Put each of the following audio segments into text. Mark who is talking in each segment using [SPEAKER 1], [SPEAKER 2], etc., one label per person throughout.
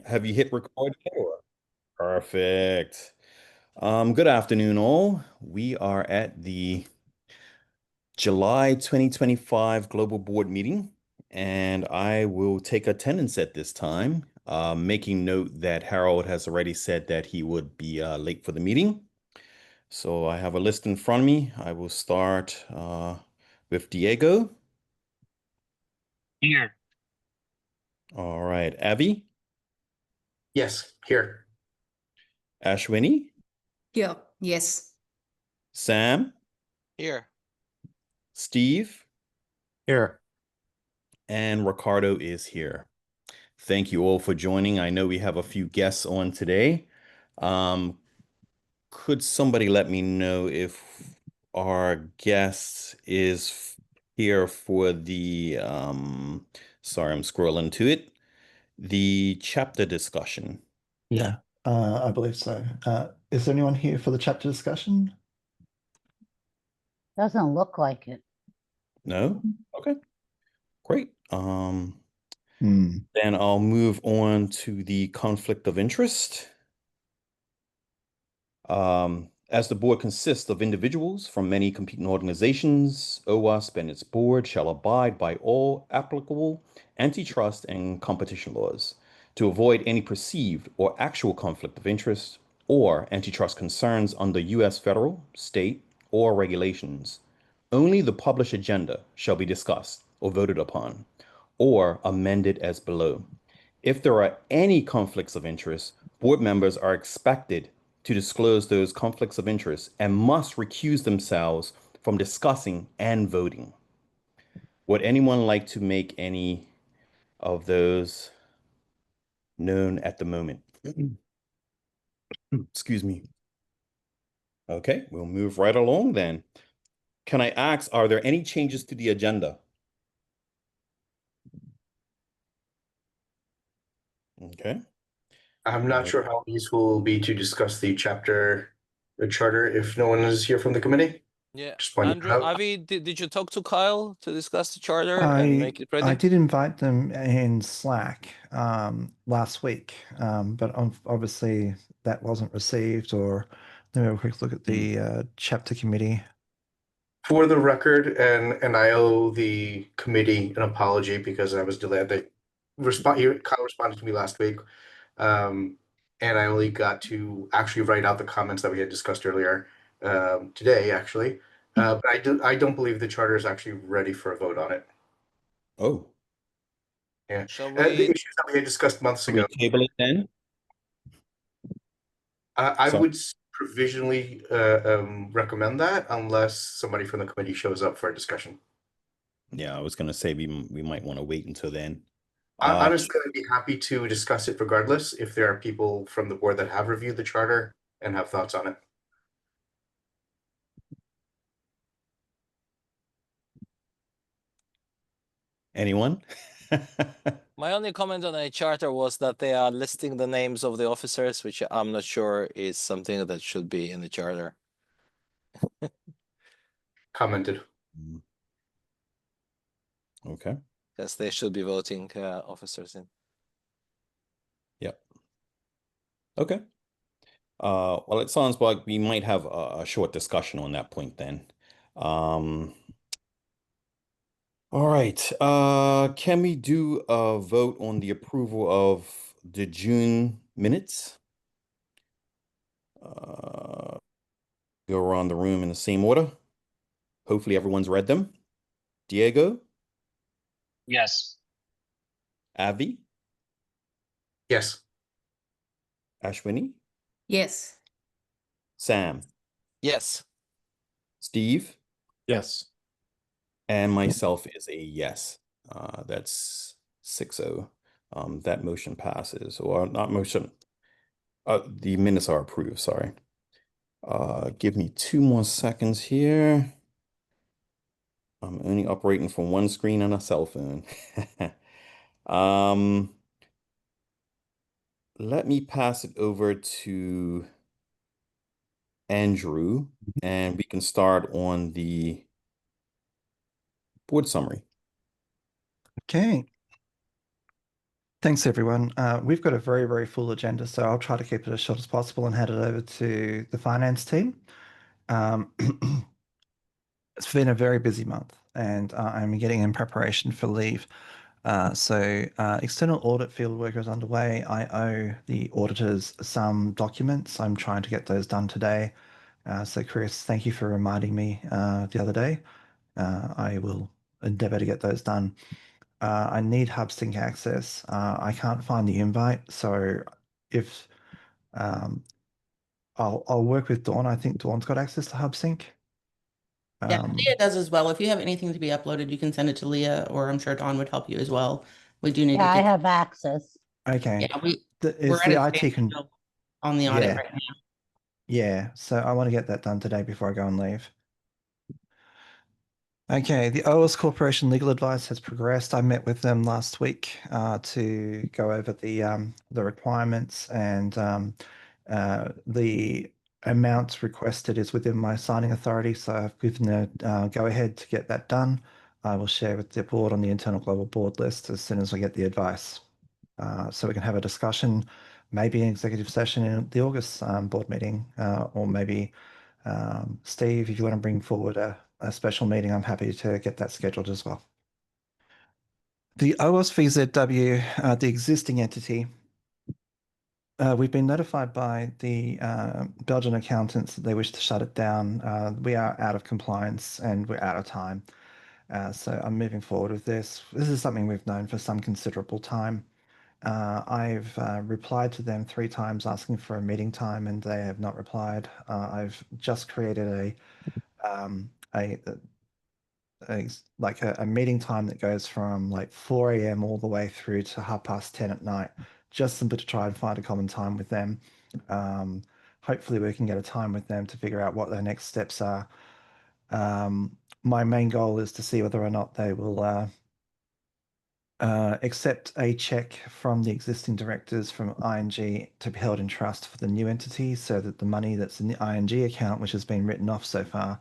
[SPEAKER 1] Have you hit record yet, or? Perfect. Good afternoon, all. We are at the July 2025 Global Board meeting, and I will take attendance at this time, making note that Harold has already said that he would be late for the meeting. So I have a list in front of me. I will start with Diego.
[SPEAKER 2] Here.
[SPEAKER 1] All right, Avi,
[SPEAKER 3] Yes, here.
[SPEAKER 1] Ashwini,
[SPEAKER 4] Yeah, yes.
[SPEAKER 1] Sam,
[SPEAKER 2] Here.
[SPEAKER 1] Steve,
[SPEAKER 3] Here.
[SPEAKER 1] and Ricardo is here. Thank you all for joining. I know we have a few guests on today. Um, could somebody let me know if our guest is here for sorry, I'm scrolling to it, the chapter discussion?
[SPEAKER 5] Yeah, I believe so. Is there anyone here for the chapter discussion?
[SPEAKER 6] Doesn't look like it.
[SPEAKER 1] No? Okay, great.
[SPEAKER 5] Hmm.
[SPEAKER 1] Then I'll move on to the conflict of interest. As the board consists of individuals from many competing organizations, OWASP and its board shall abide by all applicable antitrust and competition laws to avoid any perceived or actual conflict of interest or antitrust concerns under U.S. federal, state, or regulations. Only the published agenda shall be discussed or voted upon, or amended as below. If there are any conflicts of interest, board members are expected to disclose those conflicts of interest and must recuse themselves from discussing and voting. Would anyone like to make any of those known at the moment? Excuse me. Okay, we'll move right along then. Can I ask, are there any changes to the agenda? Okay.
[SPEAKER 3] I'm not sure how useful it will be to discuss the charter if no one is here from the committee.
[SPEAKER 2] Yeah.
[SPEAKER 3] Just pointing
[SPEAKER 2] Andrew,
[SPEAKER 3] out.
[SPEAKER 2] Avi, did you talk to Kyle to discuss the charter and make it ready?
[SPEAKER 5] I did invite them in Slack last week, but obviously that wasn't received. Or let me have a quick look at the chapter committee.
[SPEAKER 3] For the record, and I owe the committee an apology because I was delayed. Kyle responded to me last week, and I only got to actually write out the comments that we had discussed earlier today, actually. But I don't believe the charter is actually ready for a vote on it.
[SPEAKER 1] Oh,
[SPEAKER 3] Yeah,
[SPEAKER 2] Shall
[SPEAKER 3] the
[SPEAKER 2] we?
[SPEAKER 3] issues that we had discussed months
[SPEAKER 1] can we
[SPEAKER 3] ago.
[SPEAKER 1] table it then?
[SPEAKER 3] I
[SPEAKER 1] So-
[SPEAKER 3] would provisionally recommend that unless somebody from the committee shows up for a discussion.
[SPEAKER 1] Yeah, I was gonna say we might want to wait until then.
[SPEAKER 3] Honestly, I'd be happy to discuss it regardless if there are people from the board that have reviewed the charter and have thoughts on it.
[SPEAKER 1] Anyone?
[SPEAKER 2] My only comment on the charter was that they are listing the names of the officers, which I'm not sure is something that should be in the charter.
[SPEAKER 3] Commented.
[SPEAKER 1] Okay.
[SPEAKER 2] Because they should be voting officers in.
[SPEAKER 1] Yep. Okay. Well, it sounds like we might have a short discussion on that point then. All right. Can we do a vote on the approval of the June minutes? Go around the room in the same order. Hopefully everyone's read them. Diego,
[SPEAKER 2] Yes.
[SPEAKER 1] Avi,
[SPEAKER 3] Yes.
[SPEAKER 1] Ashwini,
[SPEAKER 4] Yes.
[SPEAKER 1] Sam,
[SPEAKER 2] Yes.
[SPEAKER 1] Steve,
[SPEAKER 3] Yes.
[SPEAKER 1] and myself is a yes. That's 6-0. That motion passes, or not motion. The minutes are approved, sorry. Give me 2 more seconds here. I'm only operating from one screen on a cell phone. Let me pass it over to Andrew, and we can start on the board summary.
[SPEAKER 5] Okay. Thanks, everyone. We've got a very, very full agenda, so I'll try to keep it as short as possible and hand it over to the finance team. Um, it's been a very busy month, and I'm getting in preparation for leave. External audit fieldwork is underway. I owe the auditors some documents. I'm trying to get those done today. So Chris, thank you for reminding me the other day. I will endeavor to get those done. I need HubSync access. I can't find the invite, so if I'll work with Dawn. I think Dawn's got access to HubSync.
[SPEAKER 6] Yeah, Leah does as well. If you have anything to be uploaded, you can send it to Leah, or I'm sure Dawn would help you as well. We do need
[SPEAKER 7] Yeah,
[SPEAKER 6] to
[SPEAKER 7] I
[SPEAKER 6] get.
[SPEAKER 7] have access.
[SPEAKER 5] Okay.
[SPEAKER 6] Yeah, we're
[SPEAKER 5] Is
[SPEAKER 6] at
[SPEAKER 5] the
[SPEAKER 6] a
[SPEAKER 5] IT
[SPEAKER 6] standstill on the audit
[SPEAKER 5] Yeah.
[SPEAKER 6] right now.
[SPEAKER 5] Yeah, so I want to get that done today before I go on leave. Okay, the OWASP Corporation legal advice has progressed. I met with them last week to go over the requirements, and the amount requested is within my signing authority, so I've given the go ahead to get that done. I will share with the board on the internal global board list as soon as I get the advice. So we can have a discussion, maybe an executive session in the August board meeting, or maybe Steve, if you want to bring forward a special meeting, I'm happy to get that scheduled as well. The OWASP VZW, the existing entity, we've been notified by the Belgian accountants that they wish to shut it down. We are out of compliance and we're out of time. So I'm moving forward with this. This is something we've known for some considerable time. I've replied to them 3 times asking for a meeting time, and they have not replied. I've just created a meeting time that goes from like 4 a.m. all the way through to 10:30 at night, just simply to try and find a common time with them. Hopefully we can get a time with them to figure out what their next steps are. My main goal is to see whether or not they will accept a check from the existing directors from ING to be held in trust for the new entity, so that the money that's in the ING account, which has been written off so far,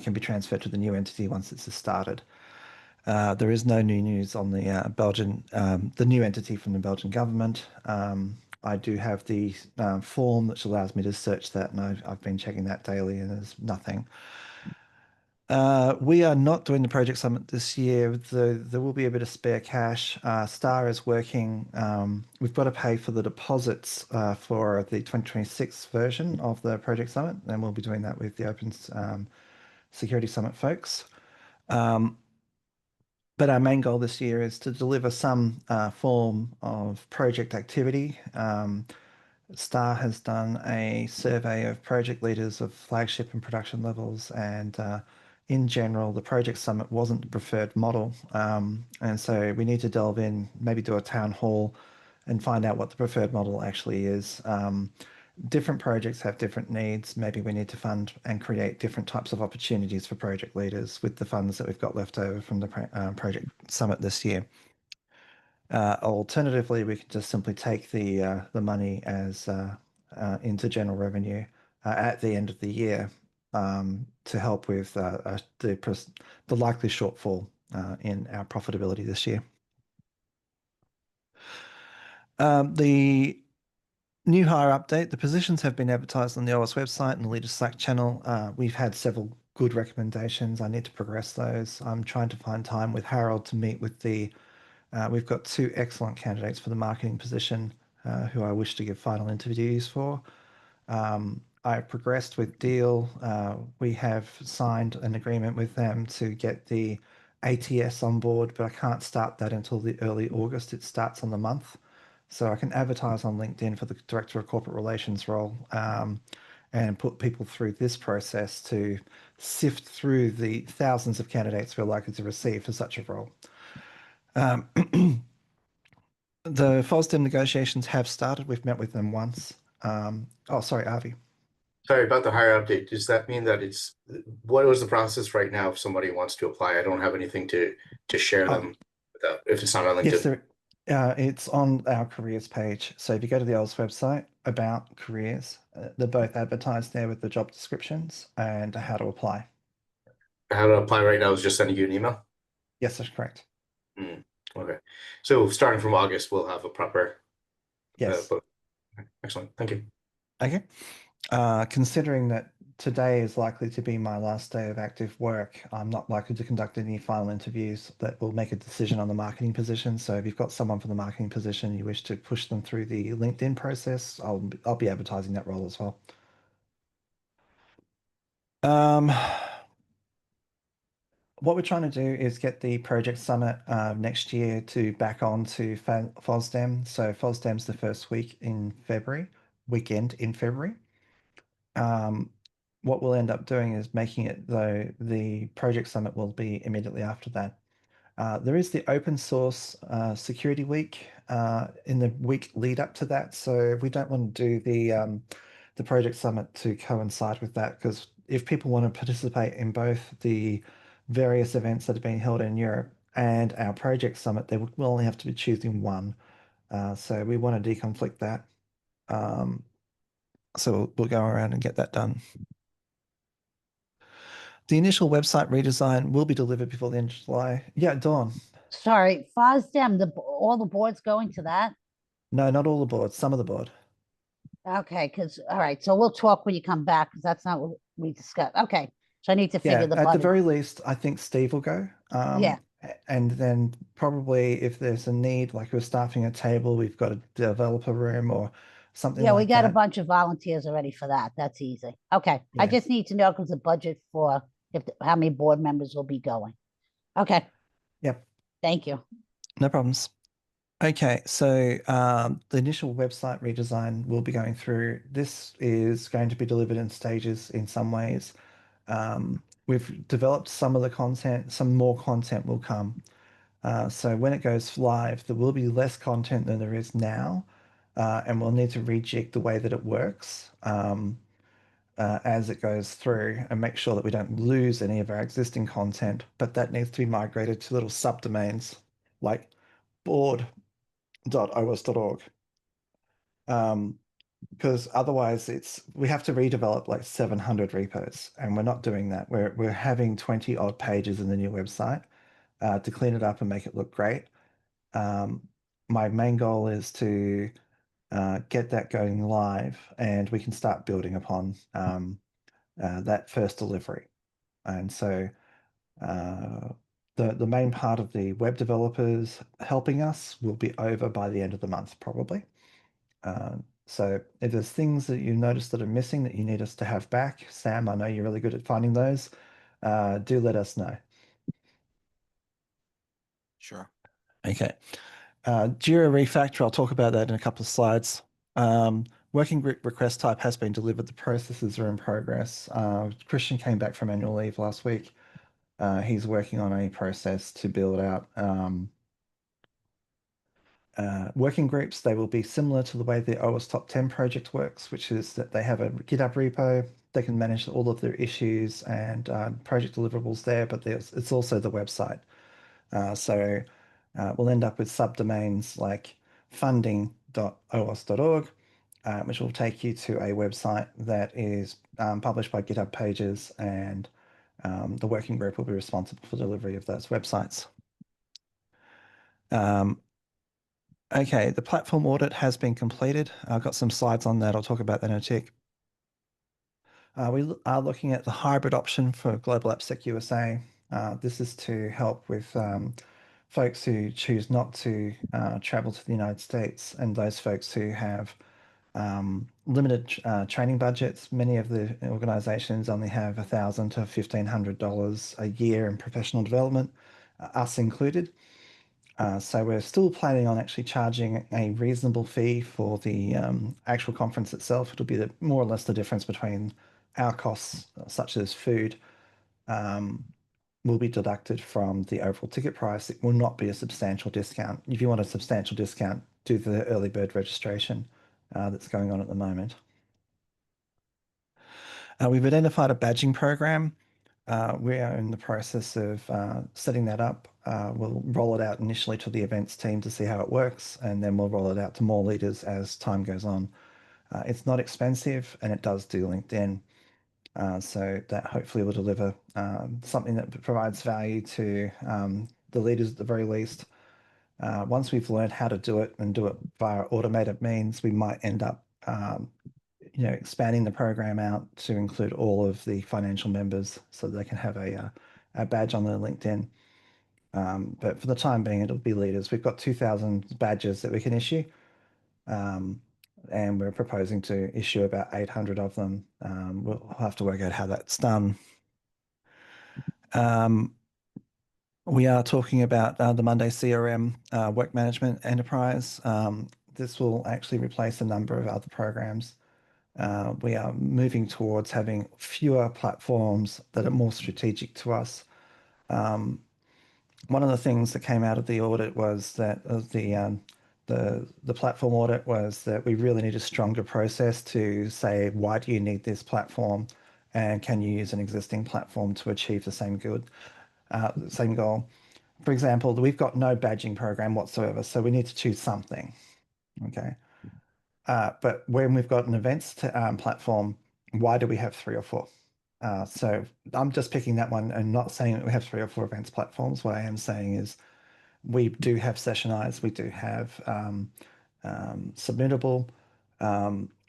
[SPEAKER 5] can be transferred to the new entity once it's started. There is no new news on the the new entity from the Belgian government. I do have the form which allows me to search that, and I've been checking that daily, and there's nothing. We are not doing the project summit this year. There will be a bit of spare cash. Star is working. We've got to pay for the deposits for the 2026 version of the project summit, and we'll be doing that with the Open Security Summit folks. But our main goal this year is to deliver some form of project activity. Star has done a survey of project leaders of flagship and production levels, and in general, the project summit wasn't the preferred model. And so we need to delve in, maybe do a town hall and find out what the preferred model actually is. Different projects have different needs. Maybe we need to fund and create different types of opportunities for project leaders with the funds that we've got left over from the project summit this year. Alternatively, we could just simply take the money as into general revenue at the end of the year to help with the likely shortfall in our profitability this year. The new hire update. The positions have been advertised on the OWASP website and the Leader Slack channel. We've had several good recommendations. I need to progress those. I'm trying to find time with Harold to meet with we've got 2 excellent candidates for the marketing position who I wish to give final interviews for. I progressed with Deal. We have signed an agreement with them to get the ATS on board, but I can't start that until the early August. It starts on the month. So I can advertise on LinkedIn for the Director of Corporate Relations role and put people through this process to sift through the thousands of candidates we're likely to receive for such a role. The FOSDEM negotiations have started. We've met with them once. Sorry, Avi.
[SPEAKER 3] Sorry about the hire update. Does that mean that what was the process right now if somebody wants to apply? I don't have anything to share them without, if it's not on LinkedIn.
[SPEAKER 5] Yes, it's on our careers page. So if you go to the OWASP website, about careers, they're both advertised there with the job descriptions and how to apply.
[SPEAKER 3] How to apply right now is just sending you an email?
[SPEAKER 5] Yes, that's correct.
[SPEAKER 3] Okay. So starting from August, we'll have a proper
[SPEAKER 5] Yes.
[SPEAKER 3] book. Excellent. Thank you.
[SPEAKER 5] Okay. Considering that today is likely to be my last day of active work, I'm not likely to conduct any final interviews that will make a decision on the marketing position. So if you've got someone for the marketing position, you wish to push them through the LinkedIn process, I'll be advertising that role as well. What we're trying to do is get the project summit next year to back on to FOSDEM. So FOSDEM's the first weekend in February. What we'll end up doing is making it, though, the project summit will be immediately after that. There is the open source security week in the week lead up to that. So we don't want to do the project summit to coincide with that, because if people want to participate in both the various events that are being held in Europe and our project summit, they will only have to be choosing one. So we want to deconflict that. So we'll go around and get that done. The initial website redesign will be delivered before the end of July. Yeah, Dawn.
[SPEAKER 7] Sorry, FOSDEM, all the boards going to that?
[SPEAKER 5] No, not all the boards, some of the board.
[SPEAKER 7] Okay, because, all right, so we'll talk when you come back, because that's not what we discussed. Okay, so I need to
[SPEAKER 5] Yeah,
[SPEAKER 7] figure the
[SPEAKER 5] at the
[SPEAKER 7] budget.
[SPEAKER 5] very least, I think Steve will go.
[SPEAKER 7] Yeah.
[SPEAKER 5] And then probably if there's a need, like we're staffing a table, we've got a developer room or something
[SPEAKER 7] Yeah, we
[SPEAKER 5] like
[SPEAKER 7] got a
[SPEAKER 5] that.
[SPEAKER 7] bunch of volunteers already for that. That's easy. Okay, I
[SPEAKER 5] Yeah.
[SPEAKER 7] just need to know because the budget for how many board members will be going. Okay,
[SPEAKER 5] Yep,
[SPEAKER 7] thank you.
[SPEAKER 5] no problems. Okay, so the initial website redesign we'll be going through. This is going to be delivered in stages in some ways. We've developed some of the content, some more content will come. So when it goes live, there will be less content than there is now, and we'll need to rejig the way that it works as it goes through and make sure that we don't lose any of our existing content, but that needs to be migrated to little subdomains like board.owas.org. Because otherwise we have to redevelop like 700 repos, and we're not doing that. We're having 20 odd pages in the new website to clean it up and make it look great. My main goal is to get that going live, and we can start building upon that first delivery. And so the main part of the web developers helping us will be over by the end of the month, probably. So if there's things that you notice that are missing that you need us to have back, Sam, I know you're really good at finding those, do let us know.
[SPEAKER 2] Sure.
[SPEAKER 5] Okay. Jira Refactor, I'll talk about that in a couple of slides. Working group request type has been delivered. The processes are in progress. Christian came back from annual leave last week. He's working on a process to build out working groups. They will be similar to the way the OWASP Top 10 project works, which is that they have a GitHub repo. They can manage all of their issues and project deliverables there, but it's also the website. So we'll end up with subdomains like funding.owas.org, which will take you to a website that is published by GitHub pages, and the working group will be responsible for delivery of those websites. Okay, the platform audit has been completed. I've got some slides on that. I'll talk about that in a tick. We are looking at the hybrid option for Global AppSec USA. This is to help with folks who choose not to travel to the United States, and those folks who have limited training budgets. Many of the organizations only have $1,000 to $1,500 a year in professional development, us included. So we're still planning on actually charging a reasonable fee for the actual conference itself. It'll be more or less the difference between our costs, such as food, will be deducted from the overall ticket price. It will not be a substantial discount. If you want a substantial discount, do the early bird registration that's going on at the moment. We've identified a badging program. We are in the process of setting that up. We'll roll it out initially to the events team to see how it works, and then we'll roll it out to more leaders as time goes on. It's not expensive, and it does do LinkedIn. So that hopefully will deliver something that provides value to the leaders at the very least. Once we've learned how to do it and do it via automated means, we might end up expanding the program out to include all of the financial members so they can have a badge on their LinkedIn. But for the time being, it'll be leaders. We've got 2,000 badges that we can issue, and we're proposing to issue about 800 of them. We'll have to work out how that's done. We are talking about the Monday CRM work management enterprise. This will actually replace a number of other programs. We are moving towards having fewer platforms that are more strategic to us. One of the things that came out of the audit was that the platform audit was that we really need a stronger process to say, why do you need this platform, and can you use an existing platform to achieve the same same goal? For example, we've got no badging program whatsoever, so we need to choose something. Okay. But when we've got an events platform, why do we have 3 or 4? So I'm just picking that one and not saying that we have 3 or 4 events platforms. What I am saying is we do have Sessionize, we do have Submittable.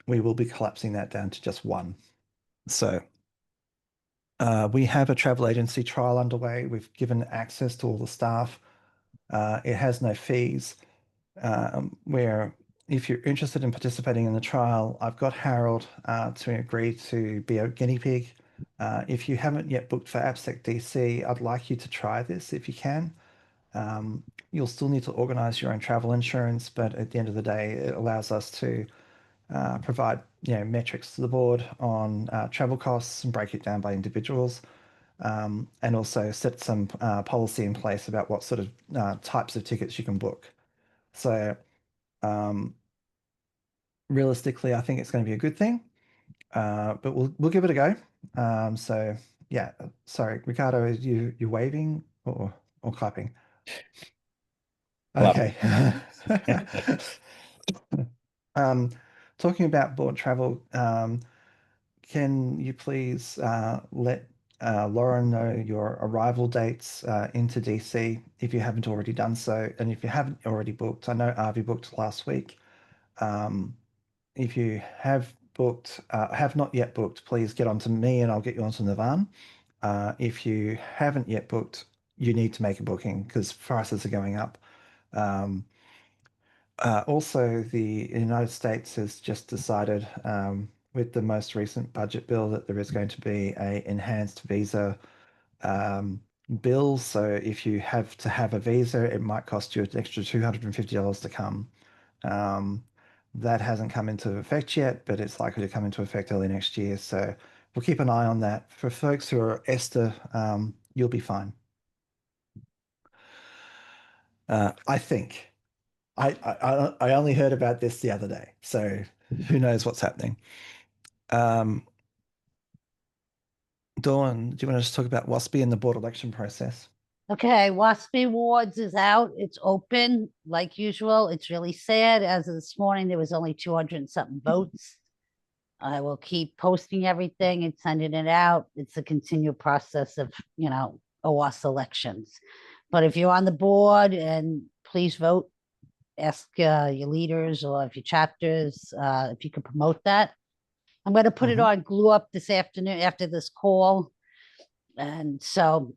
[SPEAKER 5] We will be collapsing that down to just one. So we have a travel agency trial underway. We've given access to all the staff. It has no fees. Where if you're interested in participating in the trial, I've got Harold to agree to be a guinea pig. If you haven't yet booked for AppSec DC, I'd like you to try this if you can. You'll still need to organize your own travel insurance, but at the end of the day, it allows us to provide metrics to the board on travel costs and break it down by individuals, and also set some policy in place about what sort of types of tickets you can book. So realistically, I think it's going to be a good thing, but we'll give it a go. So yeah, sorry, Ricardo, is you waving or clapping? Okay. Talking about board travel, can you please let Lauren know your arrival dates into DC if you haven't already done so, and if you haven't already booked, I know Avi booked last week. If you have not yet booked, please get onto me and I'll get you onto Navan. If you haven't yet booked, you need to make a booking because prices are going up. Also, the United States has just decided with the most recent budget bill that there is going to be a enhanced visa bill. So if you have to have a visa, it might cost you an extra $250 to come. That hasn't come into effect yet, but it's likely to come into effect early next year. So we'll keep an eye on that. For folks who are ESTA, you'll be fine. I think. I only heard about this the other day, so who knows what's happening. Dawn, do you want to just talk about WASP and the board election process?
[SPEAKER 7] Okay, WASP Awards is out. It's open like usual. It's really sad. As of this morning, there was only 200 and something votes. I will keep posting everything and sending it out. It's a continual process of, OWASP elections. But if you're on the board, and please vote, ask your leaders or if your chapters, if you could promote that. I'm going to put it on Glue Up this afternoon after this call. And so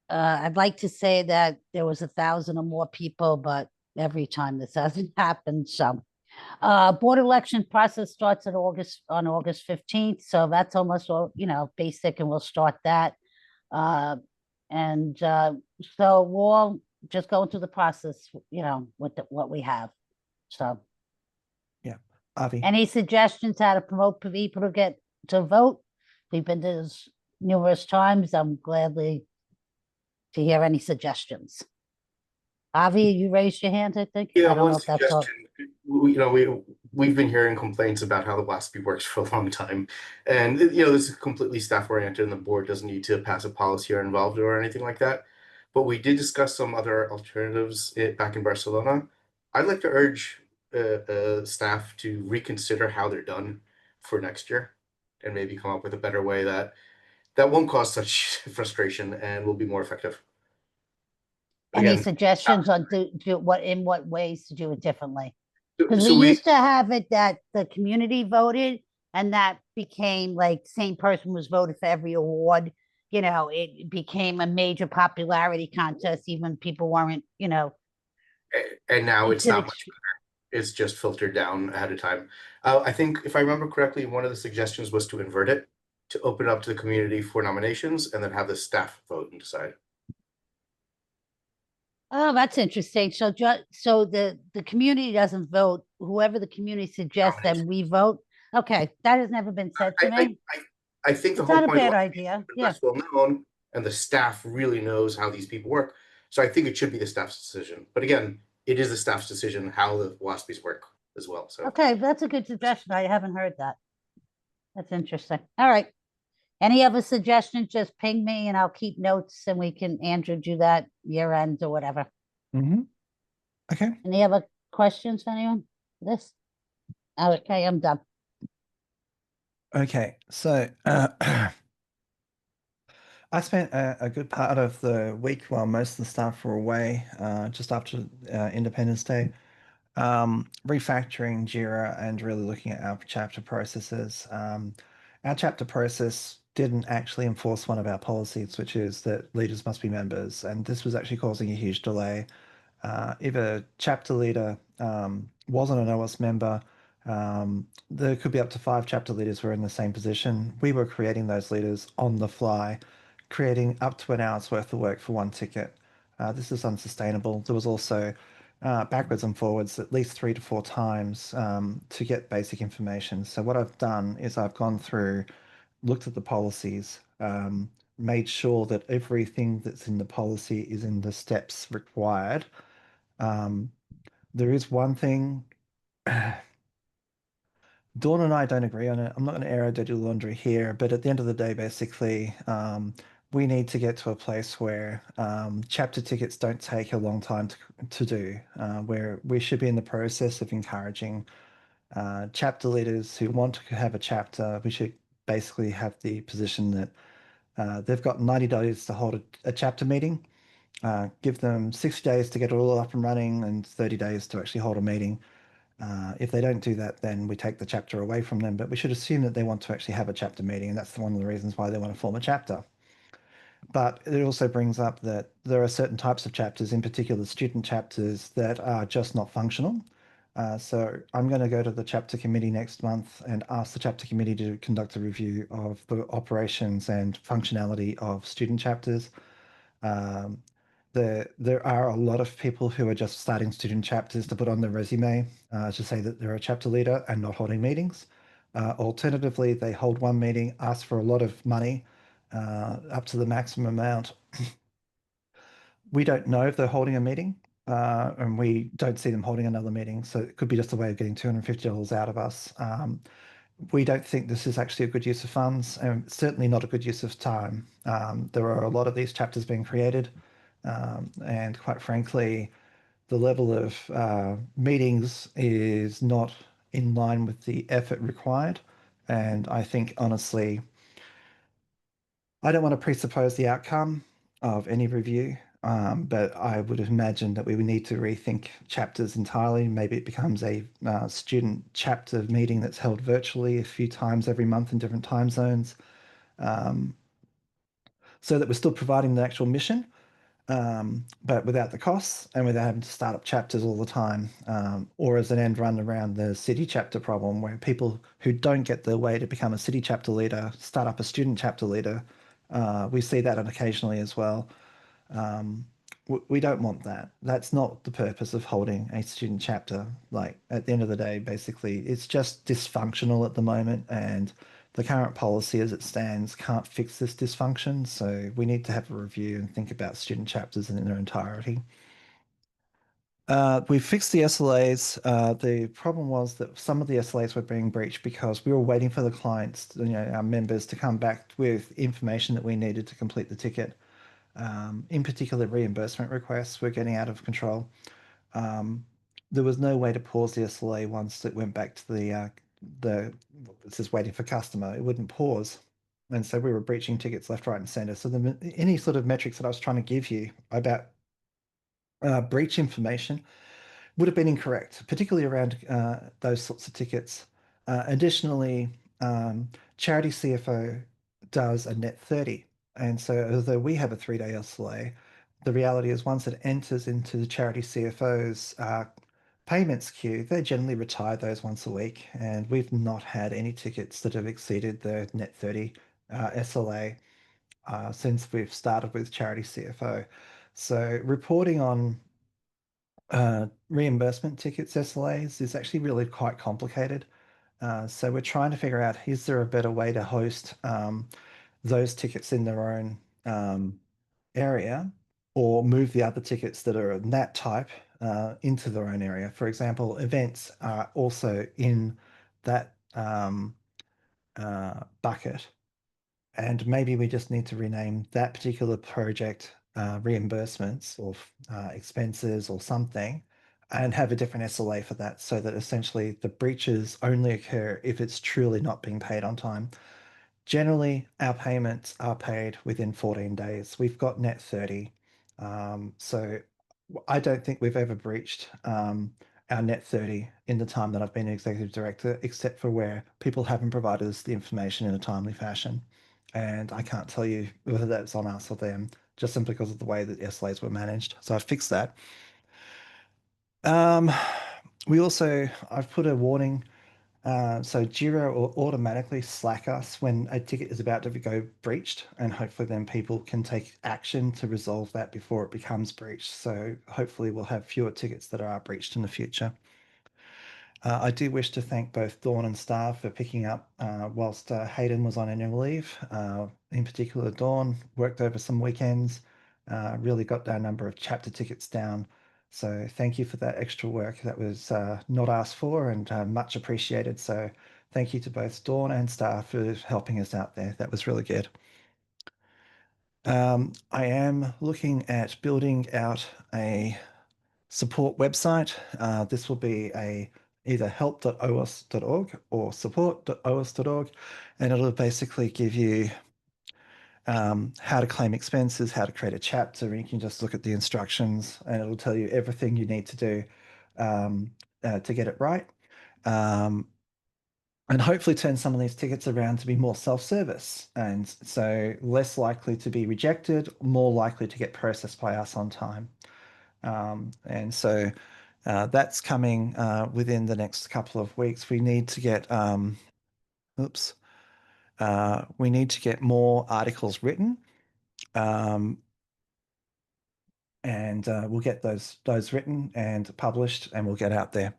[SPEAKER 7] I'd like to say that there was 1,000 or more people, but every time this hasn't happened. So board election process starts on August 15th. So that's almost all, basic, and we'll start that. So we'll just go through the process, with what we have. So
[SPEAKER 5] yeah. Avi.
[SPEAKER 7] Any suggestions how to promote people to get to vote? We've been to this numerous times. I'm gladly to hear any suggestions. Avi, you raised your hand, I think.
[SPEAKER 3] Yeah,
[SPEAKER 7] I don't
[SPEAKER 3] one
[SPEAKER 7] know if that's all.
[SPEAKER 3] suggestion. We've been hearing complaints about how the WASP works for a long time, and this is completely staff oriented, and the board doesn't need to pass a policy or involved or anything like that. But we did discuss some other alternatives back in Barcelona. I'd like to urge staff to reconsider how they're done for next year, and maybe come up with a better way that won't cause such frustration and will be more effective.
[SPEAKER 7] Any
[SPEAKER 3] Again,
[SPEAKER 7] suggestions on in what ways to do it differently? Because
[SPEAKER 3] so
[SPEAKER 7] we
[SPEAKER 3] we,
[SPEAKER 7] used to have it that the community voted and that became like same person was voted for every award. You know, it became a major popularity contest, even people weren't, you know,
[SPEAKER 3] and now it's
[SPEAKER 7] to the
[SPEAKER 3] not much better. It's just filtered down ahead of time. I think if I remember correctly, one of the suggestions was to invert it, to open it up to the community for nominations and then have the staff vote and decide.
[SPEAKER 7] Oh, that's interesting. So so the community doesn't vote. Whoever the community suggests, then we vote. Okay, that has never been said to
[SPEAKER 3] I,
[SPEAKER 7] me.
[SPEAKER 3] I think the
[SPEAKER 7] It's
[SPEAKER 3] whole
[SPEAKER 7] not a
[SPEAKER 3] point
[SPEAKER 7] bad
[SPEAKER 3] was
[SPEAKER 7] idea.
[SPEAKER 3] it's
[SPEAKER 7] Yeah.
[SPEAKER 3] less well known and the staff really knows how these people work. So I think it should be the staff's decision. But again, it is the staff's decision how the WASPs work as well. So
[SPEAKER 7] Okay, that's a good suggestion. I haven't heard that. That's interesting. All right. Any other suggestions? Just ping me and I'll keep notes and we can, Andrew, do that year end or whatever.
[SPEAKER 5] Mm-hmm. Okay.
[SPEAKER 7] Any other questions for anyone? For this? Okay, I'm done.
[SPEAKER 5] Okay. So I spent a good part of the week while most of the staff were away, just after Independence Day, refactoring Jira and really looking at our chapter processes. Our chapter process didn't actually enforce one of our policies, which is that leaders must be members, and this was actually causing a huge delay. If a chapter leader wasn't an OWASP member, there could be up to 5 chapter leaders who are in the same position. We were creating those leaders on the fly, creating up to an hour's worth of work for one ticket. This is unsustainable. There was also backwards and forwards at least 3 to 4 times to get basic information. So what I've done is I've gone through, looked at the policies, made sure that everything that's in the policy is in the steps required. There is one thing. Dawn and I don't agree on it. I'm not going to air our dirty laundry here, but at the end of the day, basically, we need to get to a place where chapter tickets don't take a long time to do, where we should be in the process of encouraging chapter leaders who want to have a chapter. We should basically have the position that they've got 90 days to hold a chapter meeting, give them 60 days to get it all up and running, and 30 days to actually hold a meeting. If they don't do that, then we take the chapter away from them. But we should assume that they want to actually have a chapter meeting, and that's one of the reasons why they want to form a chapter. But it also brings up that there are certain types of chapters, in particular student chapters, that are just not functional. So I'm going to go to the chapter committee next month and ask the chapter committee to conduct a review of the operations and functionality of student chapters. There are a lot of people who are just starting student chapters to put on their resume to say that they're a chapter leader and not holding meetings. Alternatively, they hold one meeting, ask for a lot of money, up to the maximum amount. We don't know if they're holding a meeting, and we don't see them holding another meeting. So it could be just a way of getting $250 out of us. We don't think this is actually a good use of funds, and certainly not a good use of time. There are a lot of these chapters being created, and quite frankly, the level of meetings is not in line with the effort required. And I think, honestly, I don't want to presuppose the outcome of any review, but I would imagine that we would need to rethink chapters entirely. Maybe it becomes a student chapter meeting that's held virtually a few times every month in different time zones, so that we're still providing the actual mission, but without the costs and without having to start up chapters all the time, or as an end run around the city chapter problem, where people who don't get their way to become a city chapter leader start up a student chapter leader. We see that occasionally as well. We don't want that. That's not the purpose of holding a student chapter. Like, at the end of the day, basically, it's just dysfunctional at the moment, and the current policy as it stands can't fix this dysfunction. So we need to have a review and think about student chapters in their entirety. We fixed the SLAs. The problem was that some of the SLAs were being breached because we were waiting for the clients, our members, to come back with information that we needed to complete the ticket. In particular, reimbursement requests were getting out of control. There was no way to pause the SLA once it went back to the this is waiting for customer. It wouldn't pause. And so we were breaching tickets left, right, and center. So any sort of metrics that I was trying to give you about breach information would have been incorrect, particularly around those sorts of tickets. Additionally, Charity CFO does a net 30. And so although we have a 3-day SLA, the reality is once it enters into the Charity CFO's payments queue, they generally retire those once a week. And we've not had any tickets that have exceeded the net 30 SLA since we've started with Charity CFO. So reporting on reimbursement tickets SLAs is actually really quite complicated. So we're trying to figure out, is there a better way to host those tickets in their own area, or move the other tickets that are in that type into their own area. For example, events are also in that bucket. And maybe we just need to rename that particular project reimbursements or expenses or something, and have a different SLA for that, so that essentially the breaches only occur if it's truly not being paid on time. Generally, our payments are paid within 14 days. We've got net 30. So I don't think we've ever breached our net 30 in the time that I've been executive director, except for where people haven't provided us the information in a timely fashion. And I can't tell you whether that's on us or them, just simply because of the way that SLAs were managed. So I've fixed that. I've put a warning. So Jira will automatically Slack us when a ticket is about to go breached, and hopefully then people can take action to resolve that before it becomes breached. So hopefully we'll have fewer tickets that are breached in the future. I do wish to thank both Dawn and staff for picking up whilst Hayden was on annual leave. In particular, Dawn worked over some weekends, really got our number of chapter tickets down. So thank you for that extra work. That was not asked for and much appreciated. So thank you to both Dawn and staff for helping us out there. That was really good. I am looking at building out a support website. This will be either help.owasp.org or support.owasp.org, and it'll basically give you how to claim expenses, how to create a chapter, and you can just look at the instructions, and it'll tell you everything you need to do to get it right. And hopefully turn some of these tickets around to be more self-service, and so less likely to be rejected, more likely to get processed by us on time. And so that's coming within the next couple of weeks. We need to get we need to get more articles written, and we'll get those written and published, and we'll get out there.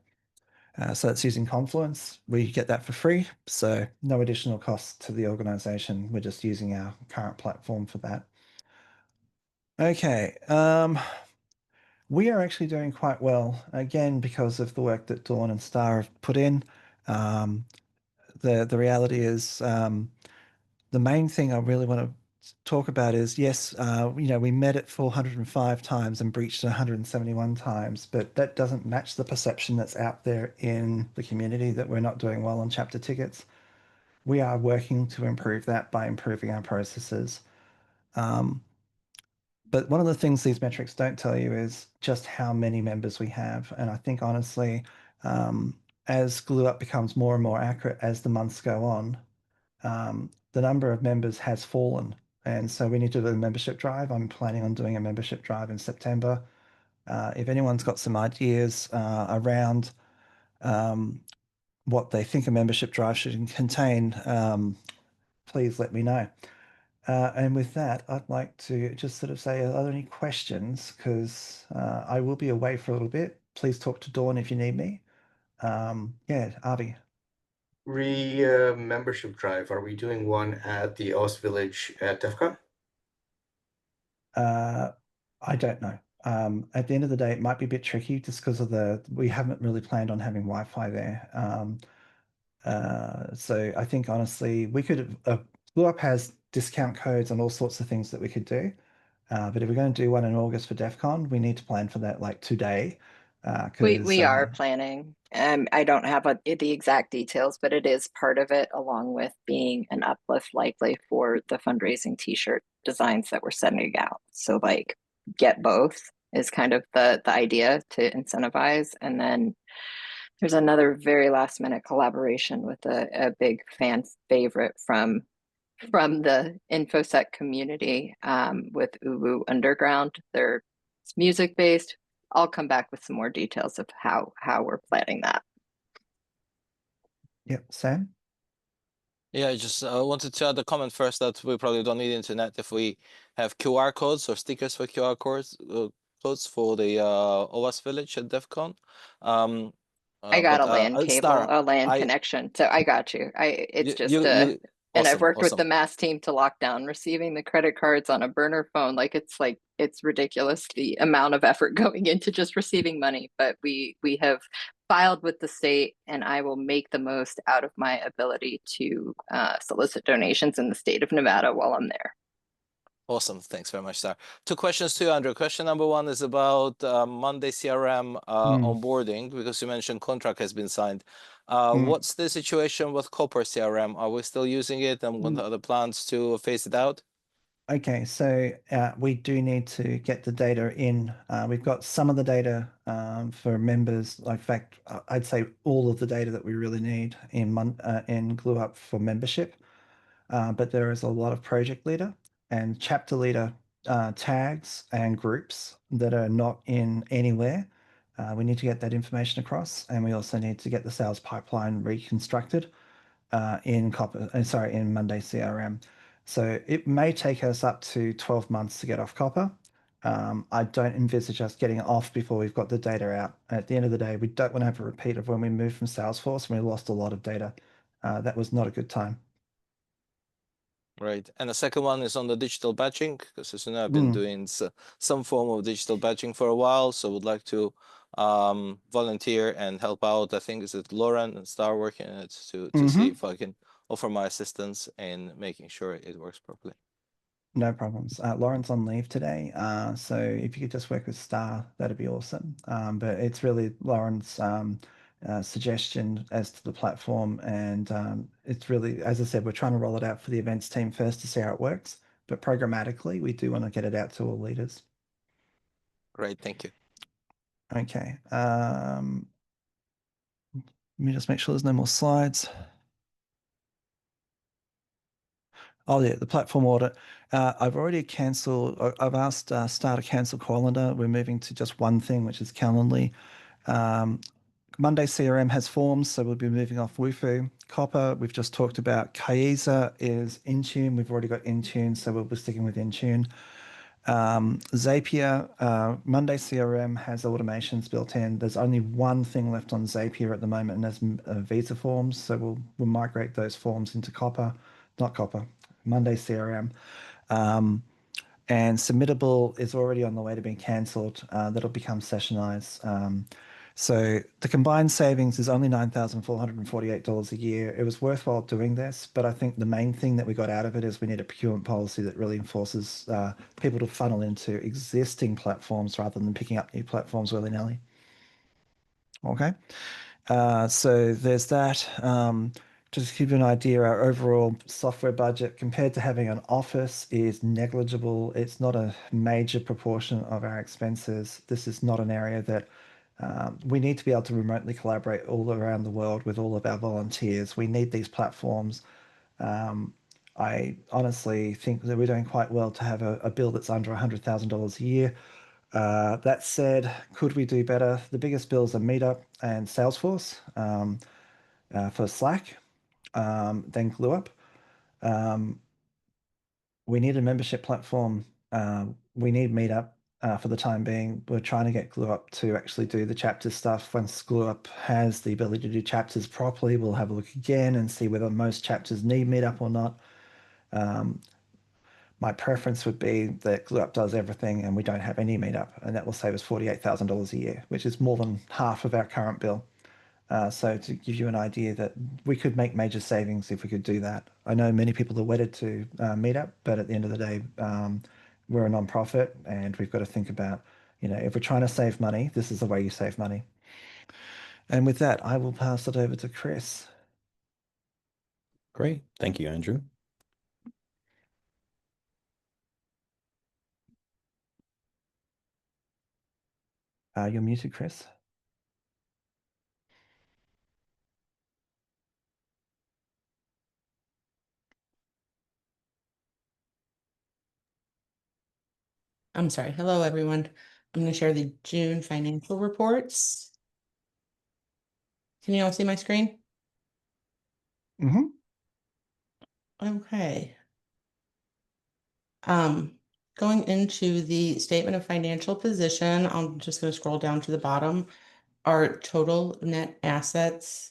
[SPEAKER 5] So that's using Confluence. We get that for free, so no additional costs to the organization. We're just using our current platform for that. Okay. We are actually doing quite well, again, because of the work that Dawn and Star have put in. The reality is, the main thing I really want to talk about is, yes, we met it 405 times and breached 171 times, but that doesn't match the perception that's out there in the community that we're not doing well on chapter tickets. We are working to improve that by improving our processes. But one of the things these metrics don't tell you is just how many members we have. And I think, honestly, as GlueUp becomes more and more accurate as the months go on, the number of members has fallen. And so we need to do a membership drive. I'm planning on doing a membership drive in September. If anyone's got some ideas around what they think a membership drive should contain, please let me know. And with that, I'd like to just sort of say, are there any questions? Because I will be away for a little bit. Please talk to Dawn if you need me. Yeah, Avi.
[SPEAKER 3] Membership drive. Are we doing one at the OWASP Village at DEF CON?
[SPEAKER 5] I don't know. At the end of the day, it might be a bit tricky just because of we haven't really planned on having Wi-Fi there. So I think, honestly, we could GlueUp has discount codes and all sorts of things that we could do. But if we're going to do one in August for DEF CON, we need to plan for that like today.
[SPEAKER 8] We are planning. I don't have the exact details, but it is part of it, along with being an uplift likely for the fundraising t-shirt designs that we're sending out. So like get both is kind of the idea to incentivize. And then there's another very last minute collaboration with a big fan favorite from the InfoSec community with Uwu Underground. They're music based. I'll come back with some more details of how we're planning that.
[SPEAKER 5] Yep, Sam?
[SPEAKER 2] Yeah, I just wanted to add a comment first that we probably don't need internet if we have QR codes or stickers for QR codes for the OWASP village at DEF CON.
[SPEAKER 8] I got a LAN cable,
[SPEAKER 2] Star,
[SPEAKER 8] a LAN connection, so I got you. It's just and I've worked with the mass team to lock down receiving the credit cards on a burner phone. It's ridiculous the amount of effort going into just receiving money. But we have filed with the state, and I will make the most out of my ability to solicit donations in the state of Nevada while I'm there.
[SPEAKER 2] Awesome. Thanks very much, Star. Two questions to you, Andrew. Question number one is about Monday CRM onboarding, because you mentioned contract has been signed. What's the situation with Copper CRM? Are we still using it, and what are the plans to phase it out?
[SPEAKER 5] Okay, so we do need to get the data in. We've got some of the data for members. In fact, I'd say all of the data that we really need in GlueUp for membership. But there is a lot of project leader and chapter leader tags and groups that are not in anywhere. We need to get that information across, and we also need to get the sales pipeline reconstructed in Monday CRM. So it may take us up to 12 months to get off Copper. I don't envisage us getting off before we've got the data out. At the end of the day, we don't want to have a repeat of when we moved from Salesforce and we lost a lot of data. That was not a good time.
[SPEAKER 2] Right. And the second one is on the digital badging, because as you know, I've been doing some form of digital badging for a while, so would like to volunteer and help out. I think is it Lauren and Star working on it to see if I can offer my assistance in making sure it works properly.
[SPEAKER 5] No problems. Lauren's on leave today, so if you could just work with Star, that'd be awesome. But it's really Lauren's suggestion as to the platform, and it's really, as I said, we're trying to roll it out for the events team first to see how it works, but programmatically we do want to get it out to all leaders.
[SPEAKER 2] Great, thank you.
[SPEAKER 5] Okay, let me just make sure there's no more slides. Oh yeah, the platform audit. I've already cancelled. I've asked Star to cancel Calendar. We're moving to just one thing, which is Calendly. Monday CRM has forms, so we'll be moving off Wufoo. Copper, we've just talked about. Kaiza is Intune. We've already got Intune, so we'll be sticking with Intune. Zapier, Monday CRM has automations built in. There's only one thing left on Zapier at the moment, and that's Visa forms. So we'll migrate those forms into Monday CRM. And Submittable is already on the way to being cancelled. That'll become Sessionize. So the combined savings is only $9,448 a year. It was worthwhile doing this, but I think the main thing that we got out of it is we need a procurement policy that really enforces people to funnel into existing platforms rather than picking up new platforms willy-nilly. Okay, so there's that. Just to give you an idea, our overall software budget compared to having an office is negligible. It's not a major proportion of our expenses. This is not an area that we need to be able to remotely collaborate all around the world with all of our volunteers. We need these platforms. I honestly think that we're doing quite well to have a bill that's under $100,000 a year. That said, could we do better? The biggest bills are Meetup and Salesforce for Slack, then GlueUp. We need a membership platform. We need Meetup. For the time being, we're trying to get GlueUp to actually do the chapter stuff. Once GlueUp has the ability to do chapters properly, we'll have a look again and see whether most chapters need Meetup or not. My preference would be that GlueUp does everything and we don't have any Meetup, and that will save us $48,000 a year, which is more than half of our current bill. So to give you an idea that we could make major savings if we could do that. I know many people are wedded to Meetup, but at the end of the day, we're a nonprofit and we've got to think about, if we're trying to save money, this is the way you save money. And with that, I will pass it over to Chris.
[SPEAKER 1] Great. Thank you, Andrew.
[SPEAKER 5] You're muted, Chris.
[SPEAKER 6] I'm sorry. Hello, everyone. I'm going to share the June financial reports. Can you all see my screen?
[SPEAKER 5] Mm-hmm.
[SPEAKER 6] Okay. Going into the statement of financial position, I'm just going to scroll down to the bottom. Our total net assets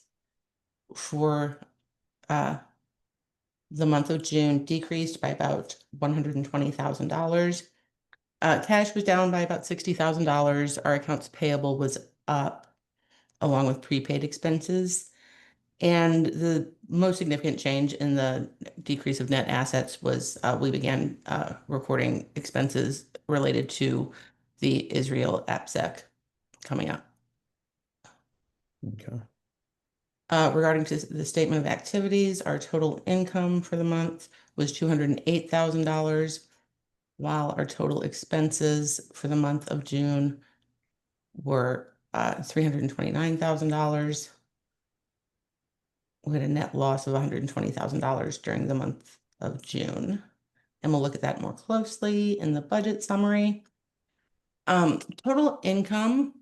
[SPEAKER 6] for the month of June decreased by about $120,000. Cash was down by about $60,000. Our accounts payable was up along with prepaid expenses. And the most significant change in the decrease of net assets was we began recording expenses related to the Israel AppSec coming up.
[SPEAKER 1] Okay.
[SPEAKER 6] Regarding to the statement of activities, our total income for the month was $208,000, while our total expenses for the month of June were $329,000. We had a net loss of $120,000 during the month of June. And we'll look at that more closely in the budget summary. Total income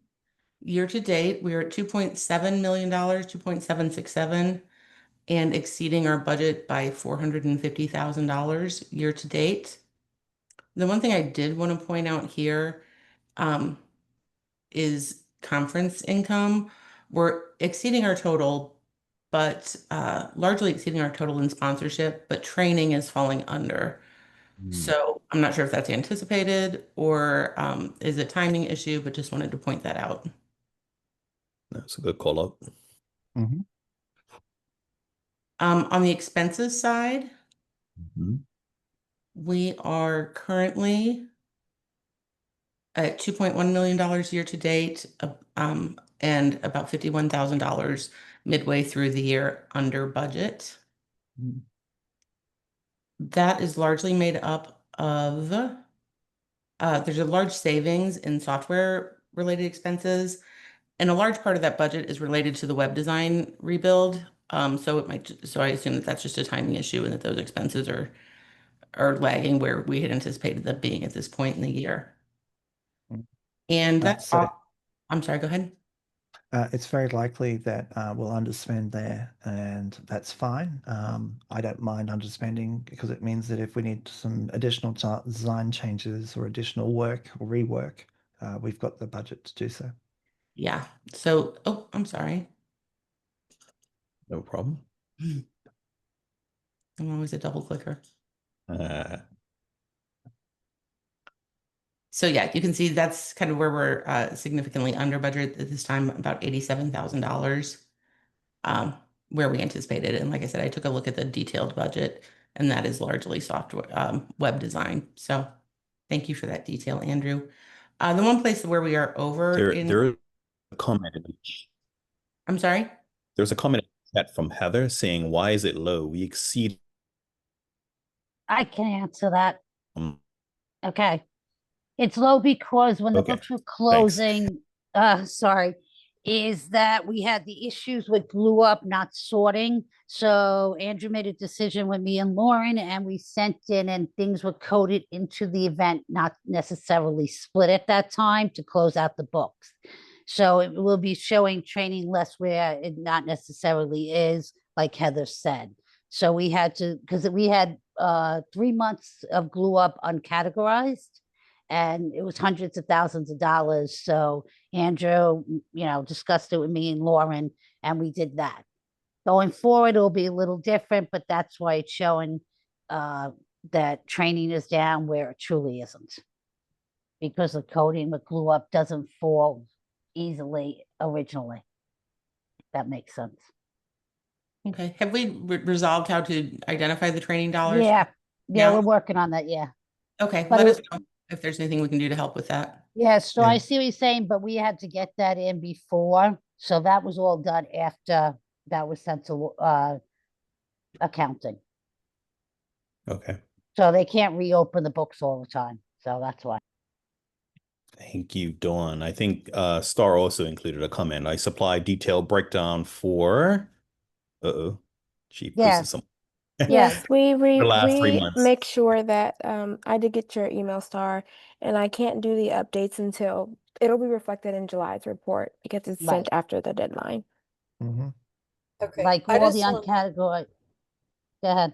[SPEAKER 6] year to date, we are at $2.7 million, 2.767, and exceeding our budget by $450,000 year to date. The one thing I did want to point out here is conference income. We're exceeding our total, but largely exceeding our total in sponsorship, but training is falling under. So I'm not sure if that's anticipated or is a timing issue, but just wanted to point that out.
[SPEAKER 1] That's a good call out.
[SPEAKER 5] Mm-hmm.
[SPEAKER 6] On the expenses side,
[SPEAKER 1] Mhm.
[SPEAKER 6] we are currently at $2.1 million year to date, and about $51,000 midway through the year under budget.
[SPEAKER 1] Mhm.
[SPEAKER 6] That is largely made up of, there's a large savings in software related expenses, and a large part of that budget is related to the web design rebuild. So I assume that that's just a timing issue and that those expenses are lagging where we had anticipated them being at this point in the year. And that's all. I'm sorry, go ahead.
[SPEAKER 5] It's very likely that we'll underspend there, and that's fine. I don't mind underspending because it means that if we need some additional design changes or additional work or rework, we've got the budget to do so.
[SPEAKER 6] Yeah. So, oh, I'm sorry.
[SPEAKER 1] No problem.
[SPEAKER 6] I'm always a double clicker. So yeah, you can see that's kind of where we're significantly under budget at this time, about $87,000, where we anticipated. And like I said, I took a look at the detailed budget, and that is largely software, web design. So thank you for that detail, Andrew. The one place where we are over
[SPEAKER 1] there is a comment.
[SPEAKER 6] I'm sorry?
[SPEAKER 1] There's a comment in the chat from Heather saying, why is it low? We exceed.
[SPEAKER 7] I can answer that. Okay. It's low because when the
[SPEAKER 1] Okay,
[SPEAKER 7] books were closing, sorry, is that we had the issues with Glue Up not sorting. So Andrew made a decision with me and Lauren, and we sent in and things were coded into the event, not necessarily split at that time to close out the books. So it will be showing training less where it not necessarily is, like Heather said. So we had to, because we had 3 months of Glue Up uncategorized, and it was hundreds of thousands of dollars. So Andrew, discussed it with me and Lauren, and we did that. Going forward, it'll be a little different, but that's why it's showing that training is down where it truly isn't, because the coding with Glue Up doesn't fall easily originally. That makes sense.
[SPEAKER 6] Okay. Have we resolved how to identify the training dollars?
[SPEAKER 7] Yeah,
[SPEAKER 6] Yeah.
[SPEAKER 7] we're working on that. Yeah.
[SPEAKER 6] Okay.
[SPEAKER 7] But
[SPEAKER 6] Let us know if there's anything we can do to help with that.
[SPEAKER 7] Yeah, so I see what you're saying, but we had to get that in before. So that was all done after that was sent to accounting.
[SPEAKER 1] Okay.
[SPEAKER 7] So they can't reopen the books all the time. So that's why.
[SPEAKER 1] Thank you, Dawn. I think Star also included a comment. I supply detailed breakdown for she
[SPEAKER 7] Yeah.
[SPEAKER 1] posted some
[SPEAKER 9] Yes, we
[SPEAKER 1] the last 3
[SPEAKER 9] we
[SPEAKER 1] months.
[SPEAKER 9] make sure that I did get your email, Star, and I can't do the updates until it'll be reflected in July's report because it's sent
[SPEAKER 7] Right.
[SPEAKER 9] after the deadline.
[SPEAKER 5] Mm-hmm.
[SPEAKER 10] Okay.
[SPEAKER 7] Like
[SPEAKER 10] I
[SPEAKER 7] all the
[SPEAKER 10] just want,
[SPEAKER 7] uncategorized. Go ahead.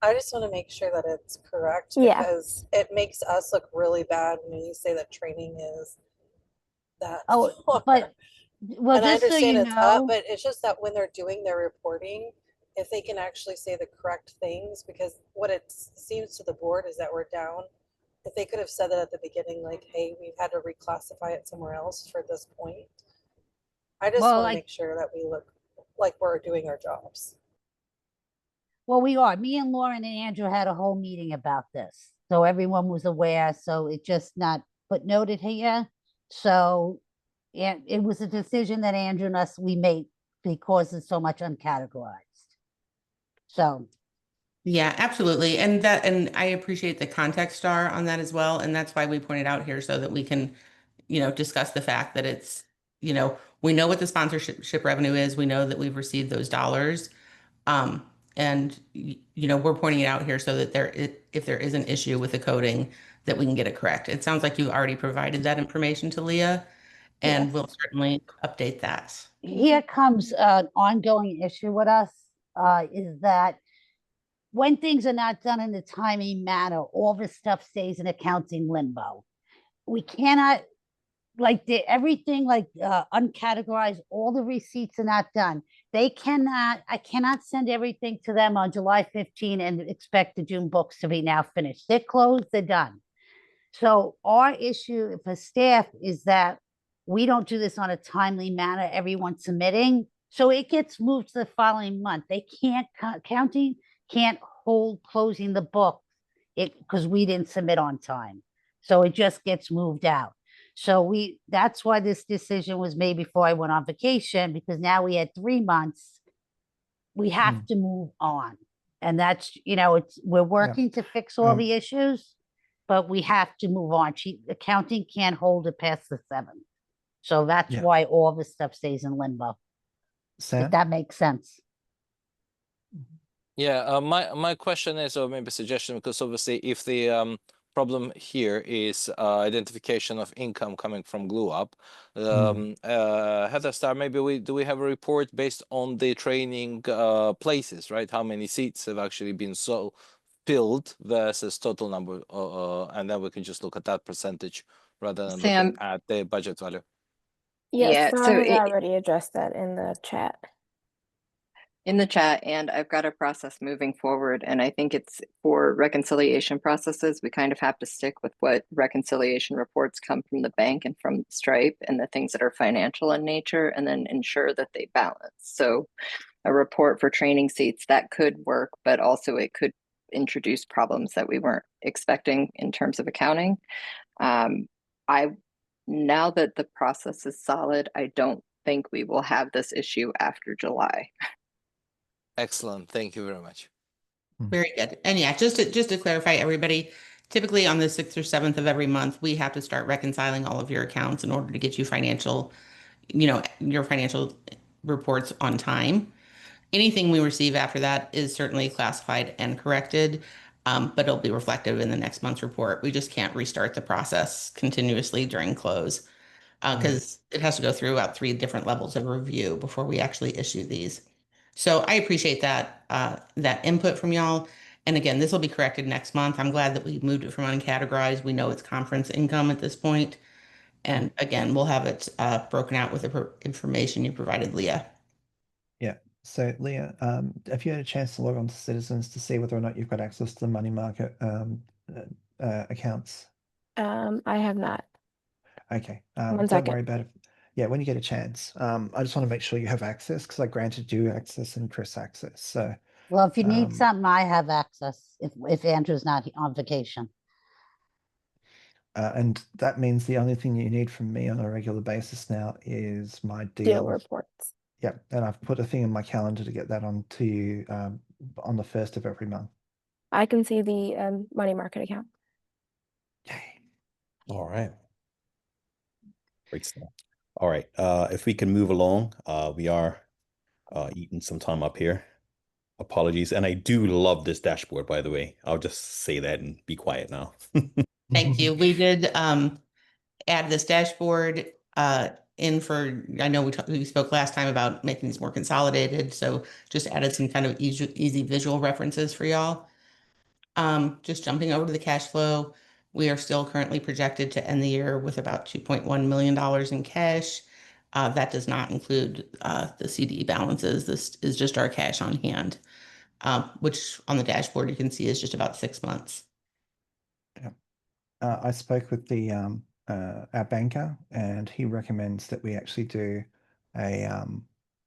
[SPEAKER 10] I just want to make sure that it's correct
[SPEAKER 9] Yeah.
[SPEAKER 10] because it makes us look really bad when you say that training is that
[SPEAKER 7] Oh,
[SPEAKER 10] far.
[SPEAKER 7] but well,
[SPEAKER 10] And I
[SPEAKER 7] just so
[SPEAKER 10] understand
[SPEAKER 7] you
[SPEAKER 10] it's up,
[SPEAKER 7] know,
[SPEAKER 10] but it's just that when they're doing their reporting, if they can actually say the correct things, because what it seems to the board is that we're down. If they could have said that at the beginning, like, hey, we've had to reclassify it somewhere else for this point. I just
[SPEAKER 7] well,
[SPEAKER 10] want to
[SPEAKER 7] like,
[SPEAKER 10] make sure that we look like we're doing our jobs.
[SPEAKER 7] well, we are. Me and Lauren and Andrew had a whole meeting about this, so everyone was aware. So it just not put noted here. So, and it was a decision that Andrew and us we made because it's so much uncategorized. So
[SPEAKER 6] Yeah, absolutely. And I appreciate the context, Star, on that as well. And that's why we pointed out here so that we can, discuss the fact that it's, we know what the sponsorship revenue is. We know that we've received those dollars. And we're pointing it out here so that if there is an issue with the coding, that we can get it correct. It sounds like you already provided that information to Leah, and
[SPEAKER 9] Yes.
[SPEAKER 6] we'll certainly update that.
[SPEAKER 7] here comes an ongoing issue with us, is that when things are not done in a timely manner, all this stuff stays in accounting limbo. We cannot, like, everything like uncategorized, all the receipts are not done. I cannot send everything to them on July 15 and expect the June books to be now finished. They're closed, they're done. So our issue for staff is that we don't do this on a timely manner, everyone submitting. So it gets moved to the following month. They can't, counting can't hold closing the book because we didn't submit on time. So it just gets moved out. So that's why this decision was made before I went on vacation, because now we had 3 months. We have to move on. And that's, we're working to fix all the issues, but we have to move on. Accounting can't hold it past the 7th. So that's why all this stuff stays in limbo.
[SPEAKER 5] Sam?
[SPEAKER 7] If that makes sense.
[SPEAKER 2] Yeah, my question is, or maybe suggestion, because obviously if the problem here is identification of income coming from GlueUp, Heather Star, maybe do we have a report based on the training places, right? How many seats have actually been filled versus total number, and then we can just look at that percentage rather than looking at the budget value.
[SPEAKER 9] Yes,
[SPEAKER 8] Yeah,
[SPEAKER 9] Star
[SPEAKER 8] so
[SPEAKER 9] has already addressed that in the chat.
[SPEAKER 8] And I've got a process moving forward. And I think it's for reconciliation processes, we kind of have to stick with what reconciliation reports come from the bank and from Stripe and the things that are financial in nature, and then ensure that they balance. So a report for training seats, that could work, but also it could introduce problems that we weren't expecting in terms of accounting. Now that the process is solid, I don't think we will have this issue after July.
[SPEAKER 2] Excellent. Thank you very much.
[SPEAKER 6] Very good. And yeah, just to clarify, everybody, typically on the 6th or 7th of every month, we have to start reconciling all of your accounts in order to get you your financial reports on time. Anything we receive after that is certainly classified and corrected, but it'll be reflective in the next month's report. We just can't restart the process continuously during close because it has to go through about 3 different levels of review before we actually issue these. So I appreciate that input from y'all. And again, this will be corrected next month. I'm glad that we moved it from uncategorized. We know it's conference income at this point. And again, we'll have it broken out with the information you provided, Leah.
[SPEAKER 5] Yeah. So Leah, have you had a chance to log on to Citizens to see whether or not you've got access to the money market accounts?
[SPEAKER 9] I have not.
[SPEAKER 5] Okay.
[SPEAKER 9] One
[SPEAKER 5] Don't
[SPEAKER 9] second.
[SPEAKER 5] worry about it. Yeah, when you get a chance. I just want to make sure you have access because I granted you access and Chris access. So
[SPEAKER 7] Well, if you need something, I have access if Andrew's not on vacation.
[SPEAKER 5] and that means the only thing you need from me on a regular basis now is my
[SPEAKER 9] Deal reports.
[SPEAKER 5] Yeah, and I've put a thing in my calendar to get that on to you on the 1st of every month.
[SPEAKER 9] I can see the money market account.
[SPEAKER 5] Yay.
[SPEAKER 1] All right. Great stuff. All right. If we can move along, we are eating some time up here. Apologies. And I do love this dashboard, by the way. I'll just say that and be quiet now.
[SPEAKER 6] Thank you. We did add this dashboard in for, I know we spoke last time about making these more consolidated, so just added some kind of easy visual references for y'all. Just jumping over to the cash flow, we are still currently projected to end the year with about $2.1 million in cash. That does not include the CD balances. This is just our cash on hand, which on the dashboard you can see is just about 6 months.
[SPEAKER 5] Yeah. I spoke with our banker, and he recommends that we actually do a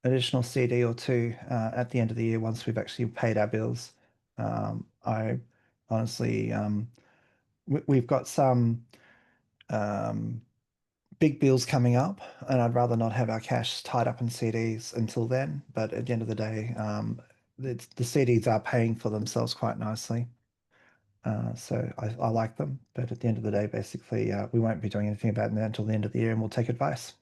[SPEAKER 5] additional CD or two at the end of the year once we've actually paid our bills. I honestly, we've got some big bills coming up, and I'd rather not have our cash tied up in CDs until then. But at the end of the day, the CDs are paying for themselves quite nicely. So I like them, but at the end of the day, basically, we won't be doing anything about that until the end of the year, and we'll take advice.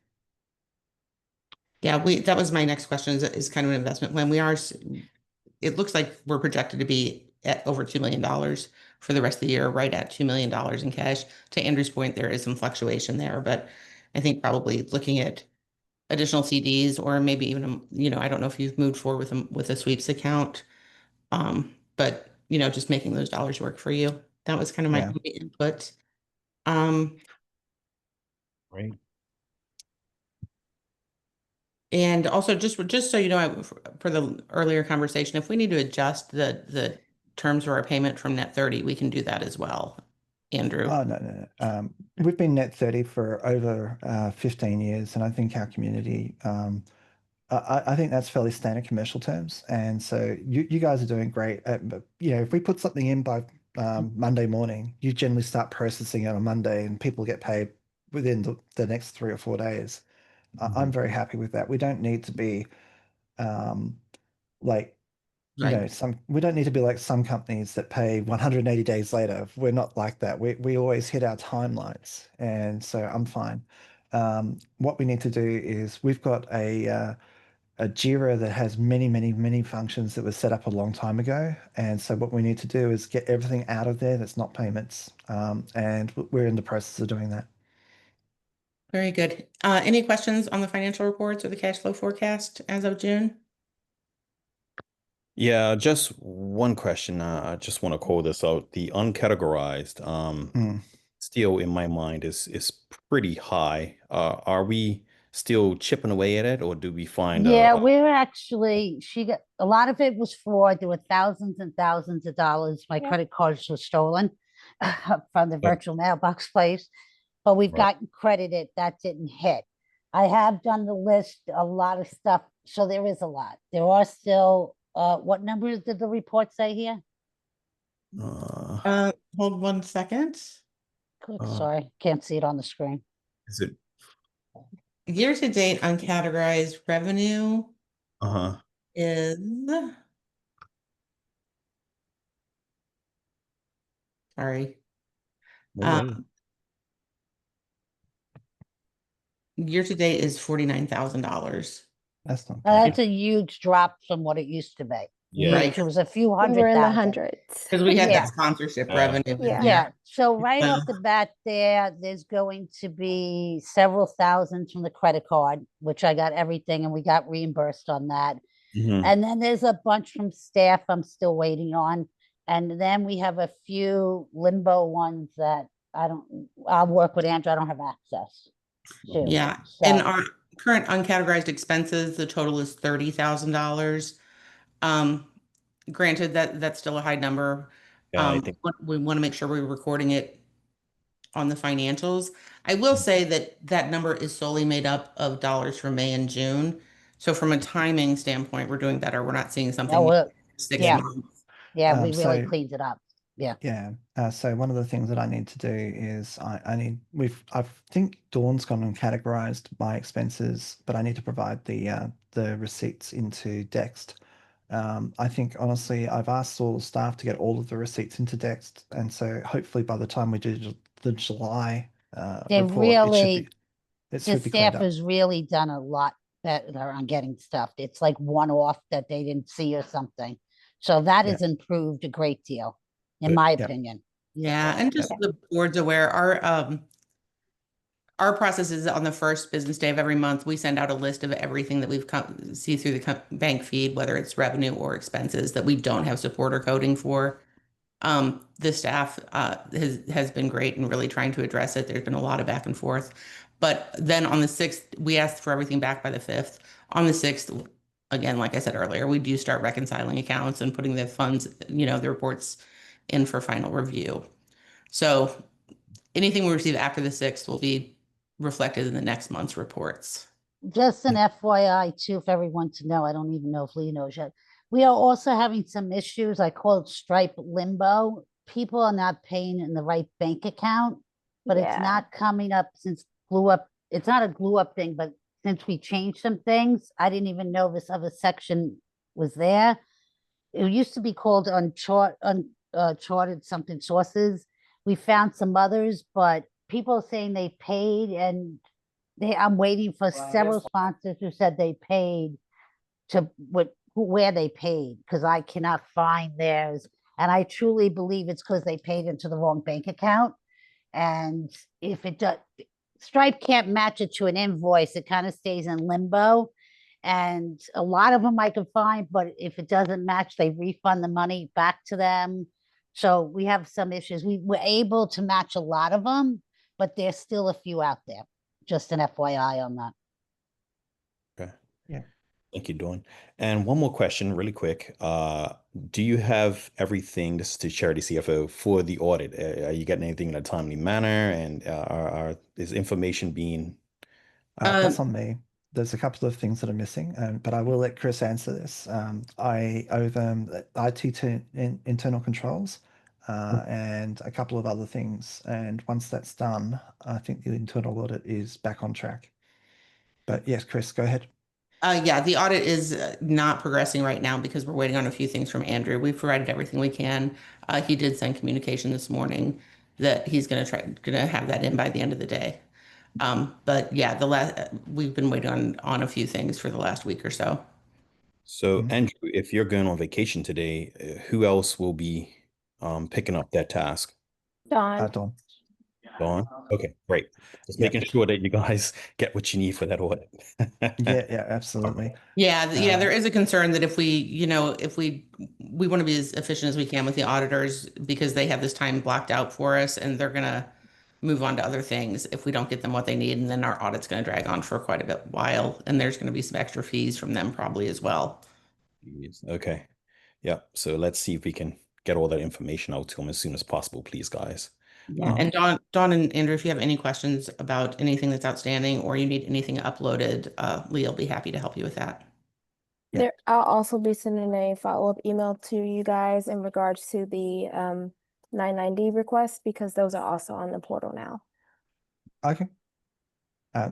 [SPEAKER 6] Yeah, that was my next question, is kind of an investment plan. It looks like we're projected to be at over $2 million for the rest of the year, right at $2 million in cash. To Andrew's point, there is some fluctuation there, but I think probably looking at additional CDs, or maybe even, I don't know if you've moved forward with a sweeps account, but just making those dollars work for you. That was kind of my input.
[SPEAKER 1] Right.
[SPEAKER 6] And also, just so you know, for the earlier conversation, if we need to adjust the terms of our payment from net 30, we can do that as well, Andrew.
[SPEAKER 5] Oh, no. We've been net 30 for over 15 years, and I think our community, I think that's fairly standard commercial terms. And so you guys are doing great. But, if we put something in by Monday morning, you generally start processing it on Monday, and people get paid within the next 3 or 4 days. I'm very happy with that. We don't need to be like, we don't need to be like some companies that pay 180 days later. We're not like that. We always hit our timelines, and so I'm fine. What we need to do is we've got a Jira that has many, many, many functions that were set up a long time ago. And so what we need to do is get everything out of there that's not payments. And we're in the process of doing that.
[SPEAKER 6] Very good. Any questions on the financial reports or the cash flow forecast as of June?
[SPEAKER 1] Yeah, just one question. I just want to call this out. The uncategorized, still in my mind is pretty high. Are we still chipping away at it, or do we find
[SPEAKER 7] Yeah, we're actually, got a lot of it was fraud. There were thousands and thousands of dollars. My credit cards were stolen from the virtual mailbox place, but we've gotten credited. That didn't hit. I have done the list, a lot of stuff. So there is a lot. There are still, what numbers did the report say here?
[SPEAKER 6] Hold 1 second.
[SPEAKER 7] Sorry, can't see it on the screen.
[SPEAKER 1] Is it
[SPEAKER 6] year to date uncategorized revenue is sorry. Year to date is $49,000.
[SPEAKER 5] That's not
[SPEAKER 7] That's a huge drop from what it used to be.
[SPEAKER 1] Yeah.
[SPEAKER 7] It was a few
[SPEAKER 9] We
[SPEAKER 7] hundred
[SPEAKER 9] were in the
[SPEAKER 7] thousand.
[SPEAKER 9] hundreds.
[SPEAKER 6] Because we had
[SPEAKER 7] Yeah.
[SPEAKER 6] that sponsorship
[SPEAKER 1] Yeah.
[SPEAKER 6] revenue.
[SPEAKER 7] Yeah. So right off the bat there's going to be several thousands from the credit card, which I got everything and we got reimbursed on that. And then there's a bunch from staff I'm still waiting on. And then we have a few limbo ones that I'll work with Andrew. I don't have access to.
[SPEAKER 6] Yeah.
[SPEAKER 7] So,
[SPEAKER 6] And our current uncategorized expenses, the total is $30,000. Granted that's still a high number.
[SPEAKER 1] Yeah, I think
[SPEAKER 6] We want to make sure we're recording it on the financials. I will say that number is solely made up of dollars for May and June. So from a timing standpoint, we're doing better. We're not seeing something 6 months.
[SPEAKER 7] Yeah, we really cleaned it up. Yeah.
[SPEAKER 5] Yeah. So one of the things that I need to do is I think Dawn's gone and categorized my expenses, but I need to provide the receipts into Dext. I think honestly, I've asked all the staff to get all of the receipts into Dext, and so hopefully by the time we do the July report, it should be. It
[SPEAKER 7] His
[SPEAKER 5] should be cleaned
[SPEAKER 7] staff
[SPEAKER 5] up.
[SPEAKER 7] has really done a lot better on getting stuff. It's like one off that they didn't see or something. So that
[SPEAKER 5] Yeah.
[SPEAKER 7] has improved a great deal, in
[SPEAKER 1] Good.
[SPEAKER 7] my
[SPEAKER 5] Yeah.
[SPEAKER 7] opinion.
[SPEAKER 6] Yeah, and just so the board's aware, our process is on the first business day of every month. We send out a list of everything that we've see through the bank feed, whether it's revenue or expenses that we don't have support or coding for. The staff has been great in really trying to address it. There's been a lot of back and forth. But then on the 6th, we asked for everything back by the 5th. On the 6th, again, like I said earlier, we do start reconciling accounts and putting the funds, the reports in for final review. So anything we receive after the 6th will be reflected in the next month's reports.
[SPEAKER 7] Just an FYI too, for everyone to know, I don't even know if Lee knows yet. We are also having some issues, I call it Stripe limbo. People are not paying in the right bank account, but it's
[SPEAKER 9] Yeah.
[SPEAKER 7] not coming up since glue up. It's not a glue up thing, but since we changed some things, I didn't even know this other section was there. It used to be called uncharted something sources. We found some others, but people are saying they paid, and I'm waiting for several sponsors who said they paid to where they paid, because I cannot find theirs. And I truly believe it's because they paid into the wrong bank account. And if it does, Stripe can't match it to an invoice. It kind of stays in limbo. And a lot of them I can find, but if it doesn't match, they refund the money back to them. So we have some issues. We were able to match a lot of them, but there's still a few out there. Just an FYI on that.
[SPEAKER 1] Okay.
[SPEAKER 5] Yeah.
[SPEAKER 1] Thank you, Dawn. And one more question, really quick. Do you have everything, this is to Charity CFO, for the audit? Are you getting anything in a timely manner? And is information being...
[SPEAKER 5] That's on me. There's a couple of things that are missing, but I will let Chris answer this. I owe them IT internal controls and a couple of other things. And once that's done, I think the internal audit is back on track. But yes, Chris, go ahead.
[SPEAKER 6] Yeah, the audit is not progressing right now because we're waiting on a few things from Andrew. We've provided everything we can. He did send communication this morning that he's going to have that in by the end of the day. But yeah, we've been waiting on a few things for the last week or so.
[SPEAKER 1] So, Andrew, if you're going on vacation today, who else will be picking up that task?
[SPEAKER 9] Dawn.
[SPEAKER 5] Dawn.
[SPEAKER 1] Dawn? Okay, great. Just making sure that you guys get what you need for that audit.
[SPEAKER 5] Yeah, absolutely.
[SPEAKER 6] Yeah, there is a concern that if we want to be as efficient as we can with the auditors because they have this time blocked out for us and they're gonna move on to other things if we don't get them what they need, and then our audit's going to drag on for quite a while, and there's going to be some extra fees from them probably as well.
[SPEAKER 1] Okay. Yeah. So let's see if we can get all that information out to them as soon as possible, please, guys.
[SPEAKER 6] Yeah. And Dawn and Andrew, if you have any questions about anything that's outstanding or you need anything uploaded, Lee will be happy to help you with that.
[SPEAKER 5] Yeah.
[SPEAKER 9] I'll also be sending a follow-up email to you guys in regards to the 990 requests, because those are also on the portal now.
[SPEAKER 5] Okay.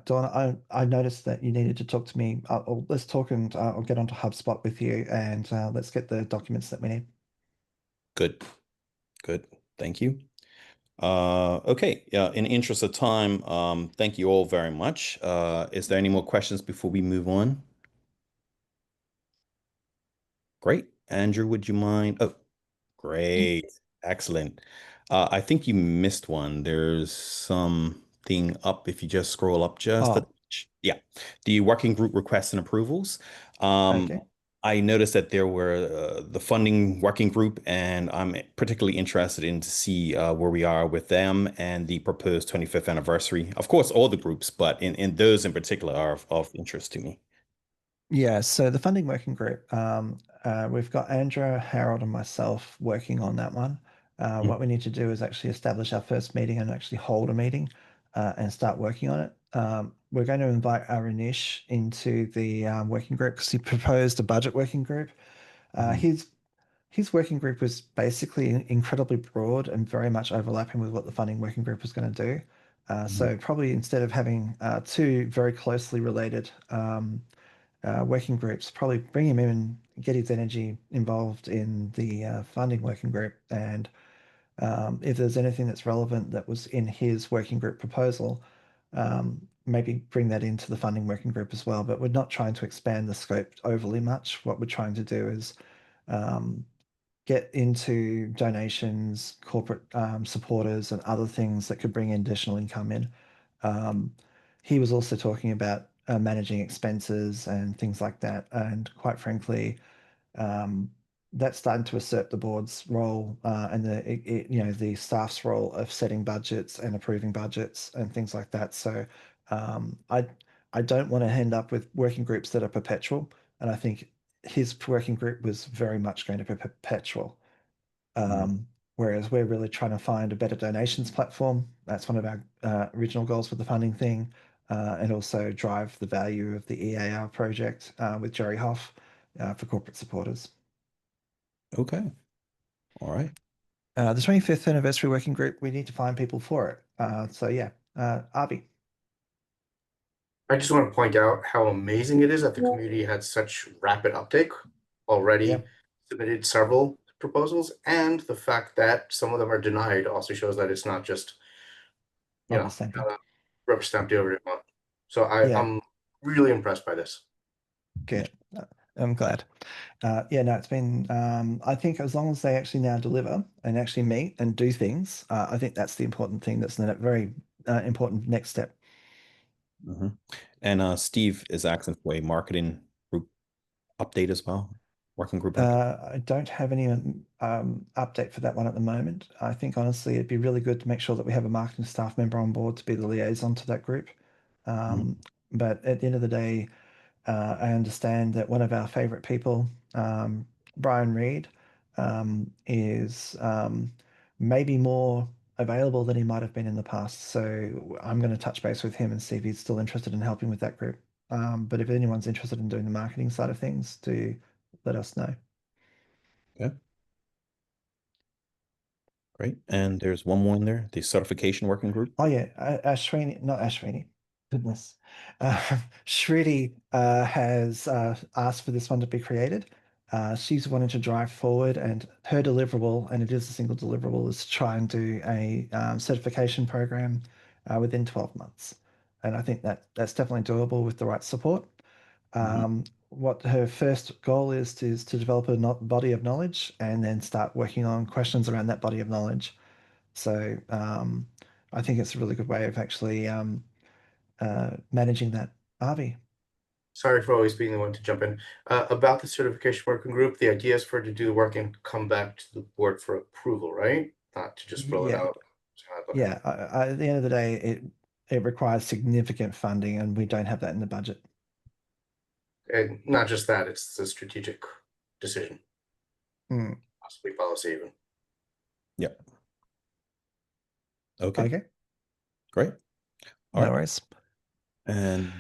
[SPEAKER 5] Dawn, I noticed that you needed to talk to me. Let's talk and I'll get onto HubSpot with you and let's get the documents that we need.
[SPEAKER 1] Good. Good. Thank you. Okay. Yeah. In the interest of time, thank you all very much. Is there any more questions before we move on? Great. Andrew, would you mind? Oh, great. Excellent. I think you missed one. There's something up if you just scroll up just a touch. Yeah. The working group requests and approvals.
[SPEAKER 5] Okay.
[SPEAKER 1] I noticed that there were the funding working group, and I'm particularly interested in to see where we are with them and the proposed 25th anniversary. Of course, all the groups, but in those in particular are of interest to me.
[SPEAKER 5] Yeah, so the funding working group, we've got Andrea, Harold, and myself working on that one. What we need to do is actually establish our first meeting and actually hold a meeting and start working on it. We're going to invite Arunish into the working group because he proposed a budget working group. His working group was basically incredibly broad and very much overlapping with what the funding working group was going to do. So probably instead of having two very closely related working groups, probably bring him in and get his energy involved in the funding working group. And if there's anything that's relevant that was in his working group proposal, maybe bring that into the funding working group as well. But we're not trying to expand the scope overly much. What we're trying to do is get into donations, corporate supporters, and other things that could bring additional income in. He was also talking about managing expenses and things like that. And quite frankly, that's starting to usurp the board's role and the staff's role of setting budgets and approving budgets and things like that. So I don't want to end up with working groups that are perpetual, and I think his working group was very much going to be perpetual. Whereas we're really trying to find a better donations platform. That's one of our original goals for the funding thing, and also drive the value of the EAR project with Jerry Hoff for corporate supporters.
[SPEAKER 1] Okay. All right.
[SPEAKER 5] The 25th anniversary working group, we need to find people for it. So yeah, Arby.
[SPEAKER 3] I just want to point out how amazing it is that the community had such rapid uptake already. Submitted several proposals, and the fact that some of them are denied also shows that it's not just rubber stamp deal every month. So I'm really impressed by this.
[SPEAKER 5] Good. I'm glad. It's been, I think as long as they actually now deliver and actually meet and do things, I think that's the important thing. That's a very important next step.
[SPEAKER 1] And Steve is asking for a marketing group update as well. Working group update.
[SPEAKER 5] I don't have any update for that one at the moment. I think honestly, it'd be really good to make sure that we have a marketing staff member on board to be the liaison to that group. But at the end of the day, I understand that one of our favorite people, Brian Reed, is maybe more available than he might have been in the past. So I'm going to touch base with him and see if he's still interested in helping with that group. But if anyone's interested in doing the marketing side of things, do let us know.
[SPEAKER 1] Okay. Great. And there's one more in there, the certification working group.
[SPEAKER 5] Oh yeah, Ashwini, not Ashwini. Goodness. Shruti has asked for this one to be created. She's wanting to drive forward, and her deliverable, and it is a single deliverable, is to try and do a certification program within 12 months. And I think that's definitely doable with the right support. What her first goal is to develop a body of knowledge and then start working on questions around that body of knowledge. So I think it's a really good way of actually managing that. Avi.
[SPEAKER 3] Sorry for always being the one to jump in. About the certification working group, the idea is for it to do the work and come back to the board for approval, right? Not to just roll it out.
[SPEAKER 5] Yeah, at the end of the day, it requires significant funding, and we don't have that in the budget.
[SPEAKER 3] And not just that, it's a strategic decision. Possibly policy even.
[SPEAKER 1] Yep. Okay. Great.
[SPEAKER 5] All right. No worries.
[SPEAKER 1] And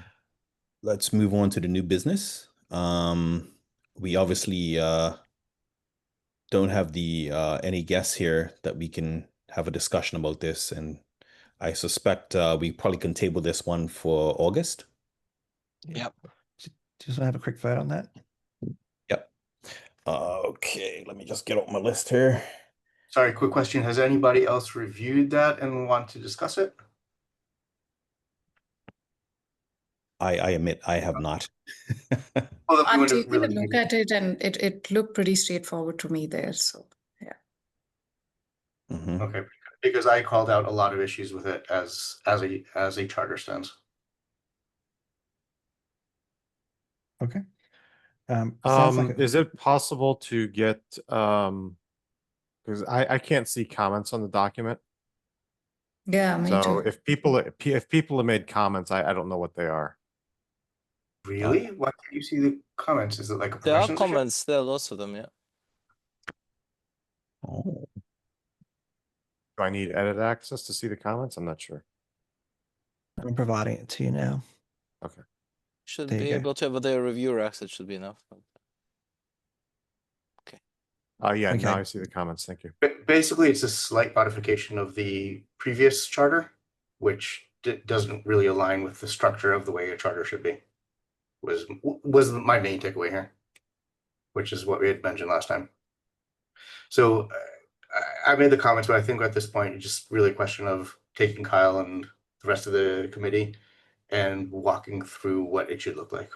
[SPEAKER 1] let's move on to the new business. We obviously don't have the any guests here that we can have a discussion about this, and I suspect we probably can table this one for August.
[SPEAKER 2] Yep.
[SPEAKER 5] Do you just want to have a quick vote on that?
[SPEAKER 1] Yep. Okay, let me just get out my list here.
[SPEAKER 3] Sorry, quick question. Has anybody else reviewed that and want to discuss it?
[SPEAKER 11] I admit I have not.
[SPEAKER 9] I've taken a look at it, and it looked pretty straightforward to me there. So yeah.
[SPEAKER 3] Okay, because I called out a lot of issues with it as a charter stance.
[SPEAKER 5] Okay.
[SPEAKER 12] Is it possible to get because I can't see comments on the document.
[SPEAKER 9] Yeah, me
[SPEAKER 12] so
[SPEAKER 9] too.
[SPEAKER 12] if people have made comments, I don't know what they are.
[SPEAKER 3] Really? Why can't you see the comments? Is it like a
[SPEAKER 2] There are
[SPEAKER 3] permissions issue?
[SPEAKER 2] comments, there are lots of them, yeah.
[SPEAKER 1] Oh.
[SPEAKER 12] Do I need edit access to see the comments? I'm not sure.
[SPEAKER 5] I'm providing it to you now.
[SPEAKER 12] Okay.
[SPEAKER 2] Should
[SPEAKER 5] There you
[SPEAKER 2] be
[SPEAKER 5] go.
[SPEAKER 2] able to have their reviewer access, should be enough. Okay.
[SPEAKER 12] Yeah, now
[SPEAKER 5] Okay.
[SPEAKER 12] I see the comments. Thank you.
[SPEAKER 3] But basically, it's a slight modification of the previous charter, which doesn't really align with the structure of the way a charter should be. Was my main takeaway here, which is what we had mentioned last time. So I made the comments, but I think at this point it's just really a question of taking Kyle and the rest of the committee and walking through what it should look like.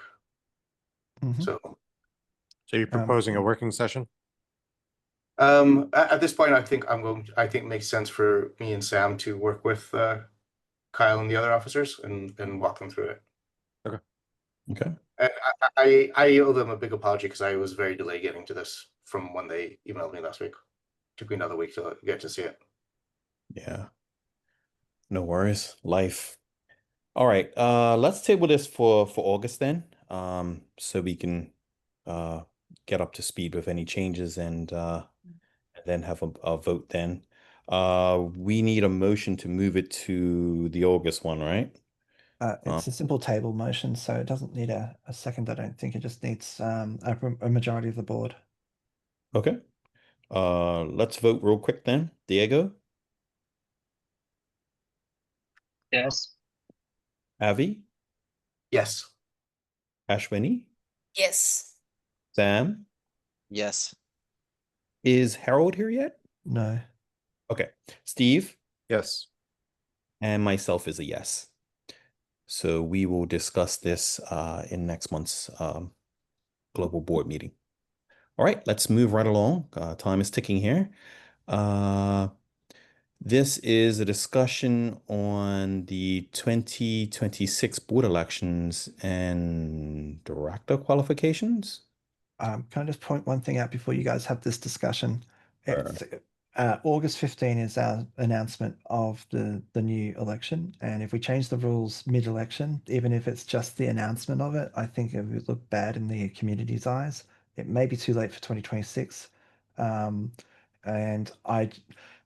[SPEAKER 5] Mhm.
[SPEAKER 3] So
[SPEAKER 12] you're proposing a working session?
[SPEAKER 3] At this point, I think it makes sense for me and Sam to work with Kyle and the other officers and walk them through it.
[SPEAKER 1] Okay.
[SPEAKER 3] I owe them a big apology because I was very delayed getting to this from when they emailed me last week. Took me another week to get to see it.
[SPEAKER 1] Yeah. No worries. Life. All right. Let's table this for August then. So we can get up to speed with any changes and then have a vote then. We need a motion to move it to the August one, right?
[SPEAKER 5] It's a simple table motion, so it doesn't need a second. I don't think it just needs a majority of the board.
[SPEAKER 1] Okay. Let's vote real quick then. Diego,
[SPEAKER 13] Yes.
[SPEAKER 1] Avi,
[SPEAKER 3] Yes.
[SPEAKER 1] Ashwini,
[SPEAKER 4] Yes.
[SPEAKER 1] Sam.
[SPEAKER 2] Yes.
[SPEAKER 1] Is Harold here yet?
[SPEAKER 5] No.
[SPEAKER 1] Okay. Steve
[SPEAKER 12] Yes.
[SPEAKER 1] and myself is a yes. So we will discuss this in next month's global board meeting. All right, let's move right along. Time is ticking here. This is a discussion on the 2026 board elections and director qualifications.
[SPEAKER 5] Can I just point one thing out before you guys have this discussion?
[SPEAKER 1] Sure.
[SPEAKER 5] It's, August 15 is our announcement of the new election. And if we change the rules mid-election, even if it's just the announcement of it, I think it would look bad in the community's eyes. It may be too late for 2026. And I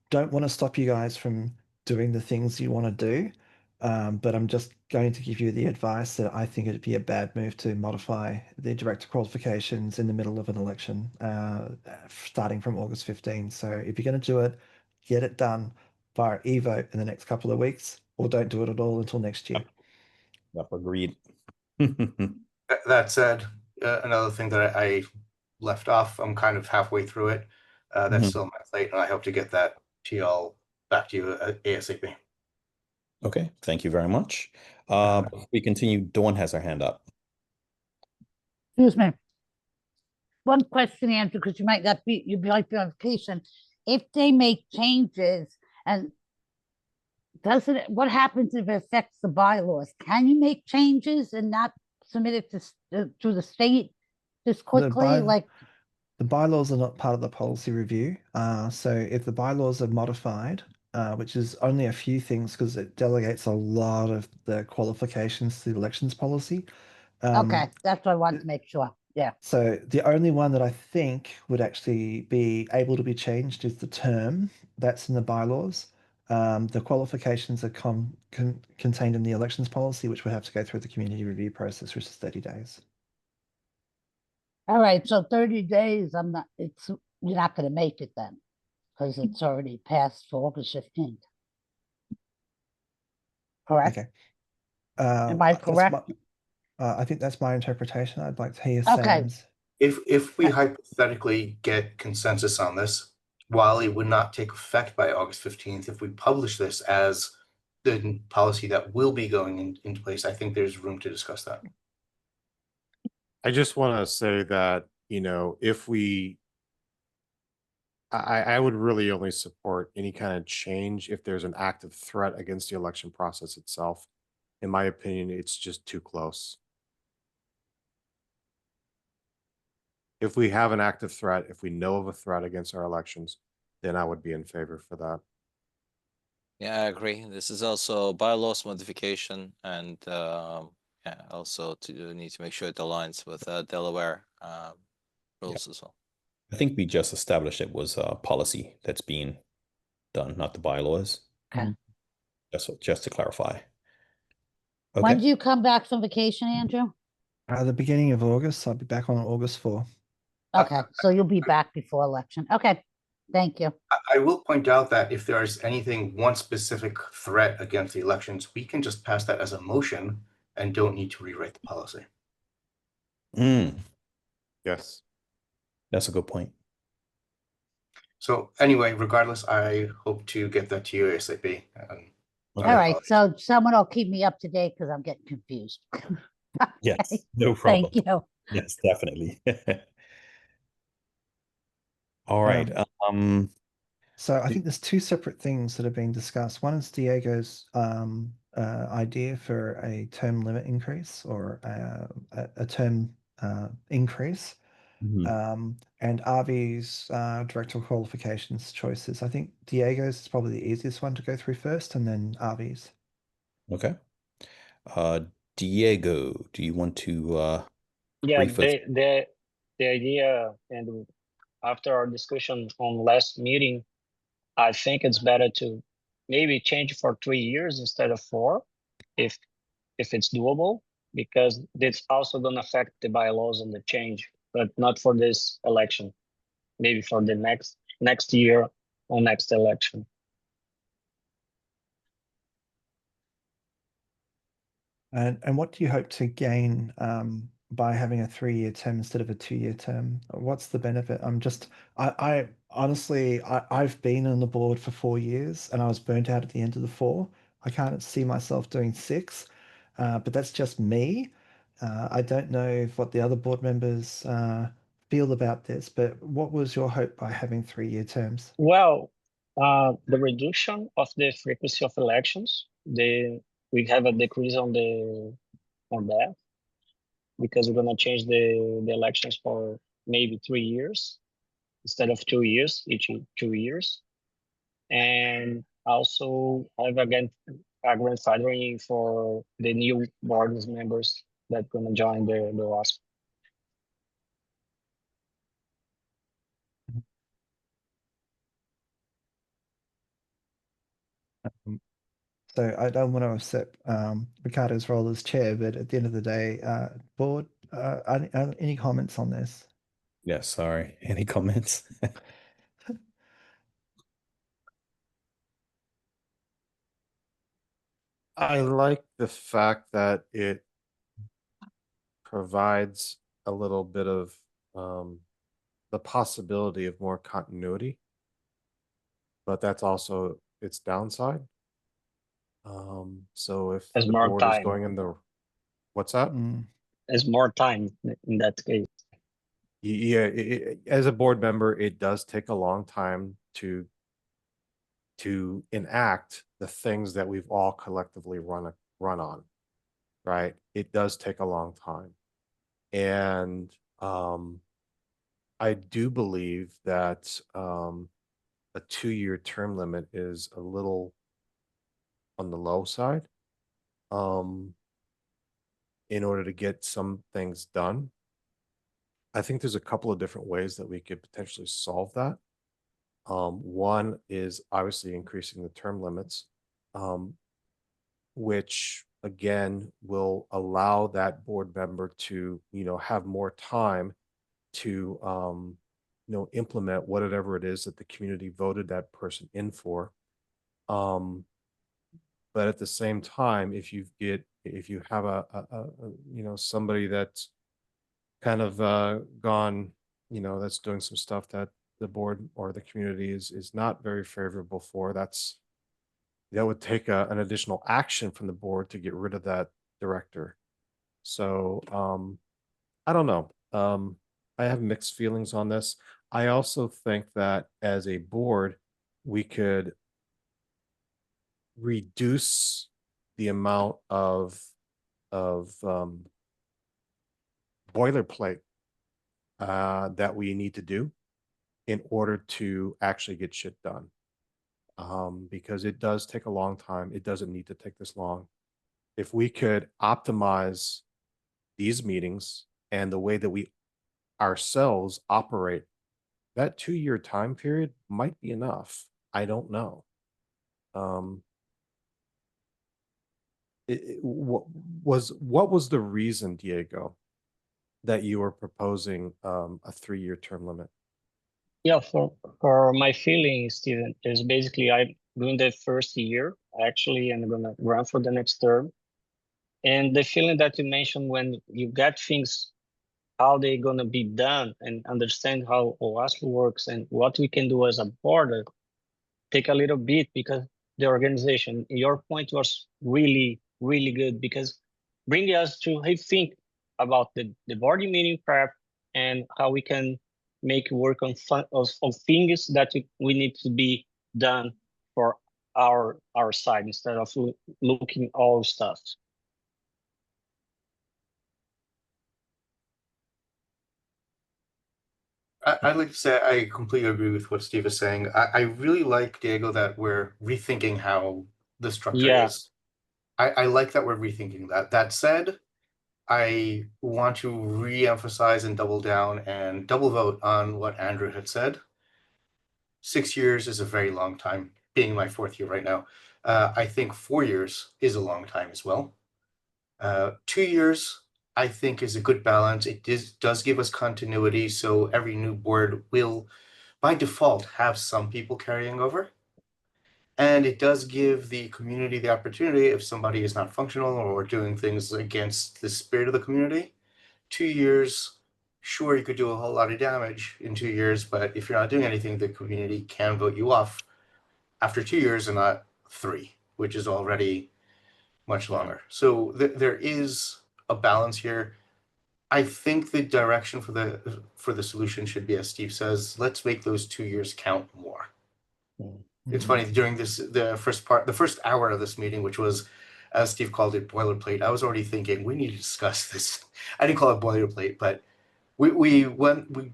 [SPEAKER 5] don't want to stop you guys from doing the things you want to do. But I'm just going to give you the advice that I think it'd be a bad move to modify the director qualifications in the middle of an election, starting from August 15. So if you're going to do it, get it done via e-vote in the next couple of weeks, or don't do it at all until next year.
[SPEAKER 1] Yep, agreed.
[SPEAKER 3] That said, another thing that I left off, I'm kind of halfway through it. That's still on my plate, and I hope to get that to y'all back to you ASAP.
[SPEAKER 1] Okay, thank you very much. Before we continue, Dawn has her hand up.
[SPEAKER 7] Excuse me. One question, Andrew, because you might not be, you'd be like verification. If they make changes and doesn't it, what happens if it affects the bylaws? Can you make changes and not submit it to the state just quickly? Like
[SPEAKER 5] the bylaws are not part of the policy review. So if the bylaws are modified, which is only a few things because it delegates a lot of the qualifications to the elections policy.
[SPEAKER 7] Okay, that's what I want to make sure. Yeah.
[SPEAKER 5] So the only one that I think would actually be able to be changed is the term that's in the bylaws. The qualifications are contained in the elections policy, which would have to go through the community review process, which is 30 days.
[SPEAKER 7] All right, so 30 days, you're not going to make it then because it's already passed for August 15th. Correct?
[SPEAKER 5] Okay.
[SPEAKER 7] Am I correct?
[SPEAKER 5] I think that's my interpretation. I'd like to hear
[SPEAKER 7] Okay.
[SPEAKER 5] Sam's.
[SPEAKER 3] If we hypothetically get consensus on this, while it would not take effect by August 15th, if we publish this as the policy that will be going into place, I think there's room to discuss that.
[SPEAKER 12] I just want to say that, if I would really only support any kind of change if there's an active threat against the election process itself. In my opinion, it's just too close. If we have an active threat, if we know of a threat against our elections, then I would be in favor for that.
[SPEAKER 2] Yeah, I agree. This is also bylaws modification, and also need to make sure it aligns with Delaware rules as well.
[SPEAKER 1] I think we just established it was a policy that's being done, not the bylaws.
[SPEAKER 7] Okay.
[SPEAKER 1] Just to clarify. Okay.
[SPEAKER 7] When do you come back from vacation, Andrew?
[SPEAKER 5] The beginning of August. I'll be back on August 4.
[SPEAKER 7] Okay, so you'll be back before election. Okay, thank you.
[SPEAKER 3] I will point out that if there's one specific threat against the elections, we can just pass that as a motion and don't need to rewrite the policy.
[SPEAKER 12] Yes.
[SPEAKER 1] That's a good point.
[SPEAKER 3] So anyway, regardless, I hope to get that to you ASAP.
[SPEAKER 7] All right, so someone will keep me up to date because I'm getting confused.
[SPEAKER 11] Yes,
[SPEAKER 7] Okay,
[SPEAKER 11] no problem.
[SPEAKER 7] thank you.
[SPEAKER 11] Yes, definitely. All right.
[SPEAKER 5] So I think there's two separate things that are being discussed. One is Diego's idea for a term limit increase or a term increase, and Avi's director qualifications choices. I think Diego's is probably the easiest one to go through first, and then Avi's.
[SPEAKER 11] Okay. Diego, do you want to
[SPEAKER 13] Yeah,
[SPEAKER 11] brief us?
[SPEAKER 13] the idea, and after our discussion on last meeting, I think it's better to maybe change for 3 years instead of 4, if it's doable, because it's also gonna affect the bylaws and the change, but not for this election. Maybe for the next year or next election.
[SPEAKER 5] And what do you hope to gain by having a 3-year term instead of a 2-year term? What's the benefit? I honestly, I've been on the board for 4 years and I was burnt out at the end of the 4. I can't see myself doing 6, but that's just me. I don't know what the other board members feel about this, but what was your hope by having 3-year terms?
[SPEAKER 13] Well, the reduction of the frequency of elections, we have a decrease on that, because we're gonna change the elections for maybe 3 years instead of 2 years, each 2 years. And also have again a grandfathering for the new board members that gonna join the OWASP.
[SPEAKER 5] So I don't want to upset Ricardo's role as chair, but at the end of the day, board, any comments on this?
[SPEAKER 11] Yes, sorry. Any comments?
[SPEAKER 12] I like the fact that it provides a little bit of the possibility of more continuity, but that's also its downside. So if
[SPEAKER 13] As
[SPEAKER 12] the
[SPEAKER 13] more
[SPEAKER 12] board is
[SPEAKER 13] time.
[SPEAKER 12] going in the, what's that?
[SPEAKER 13] There's more time in that case.
[SPEAKER 12] Yeah, as a board member, it does take a long time to enact the things that we've all collectively run on, right? It does take a long time. And I do believe that a 2-year term limit is a little on the low side in order to get some things done. I think there's a couple of different ways that we could potentially solve that. One is obviously increasing the term limits, which again will allow that board member to, have more time to, implement whatever it is that the community voted that person in for. But at the same time, if you have somebody that's kind of gone, that's doing some stuff that the board or the community is not very favorable for, that would take an additional action from the board to get rid of that director. So I don't know. I have mixed feelings on this. I also think that as a board, we could reduce the amount of boilerplate that we need to do in order to actually get shit done. Because it does take a long time. It doesn't need to take this long. If we could optimize these meetings and the way that we ourselves operate, that 2-year time period might be enough. I don't know. What was the reason, Diego, that you were proposing a 3-year term limit?
[SPEAKER 13] Yeah, for my feeling, Steven, is basically I'm doing the first year actually, and I'm gonna run for the next term. And the feeling that you mentioned, when you get things, how they gonna be done, and understand how OWASP works and what we can do as a board, take a little bit, because the organization. Your point was really, really good because bringing us to think about the board meeting prep and how we can make work on things that we need to be done for our side instead of looking all stuff.
[SPEAKER 3] I'd like to say I completely agree with what Steve is saying. I really like, Diego, that we're rethinking how the structure is. I like that we're rethinking that. That said, I want to re-emphasize and double down and double vote on what Andrew had said. 6 years is a very long time, being my 4th year right now. I think 4 years is a long time as well. 2 years, I think, is a good balance. It does give us continuity, so every new board will, by default, have some people carrying over. And it does give the community the opportunity, if somebody is not functional or doing things against the spirit of the community, 2 years, sure, you could do a whole lot of damage in 2 years, but if you're not doing anything, the community can vote you off after 2 years and not 3, which is already much longer. So there is a balance here. I think the direction for the solution should be, as Steve says, let's make those 2 years count more. It's funny, during the first hour of this meeting, which was, as Steve called it, boilerplate, I was already thinking we need to discuss this. I didn't call it boilerplate, but we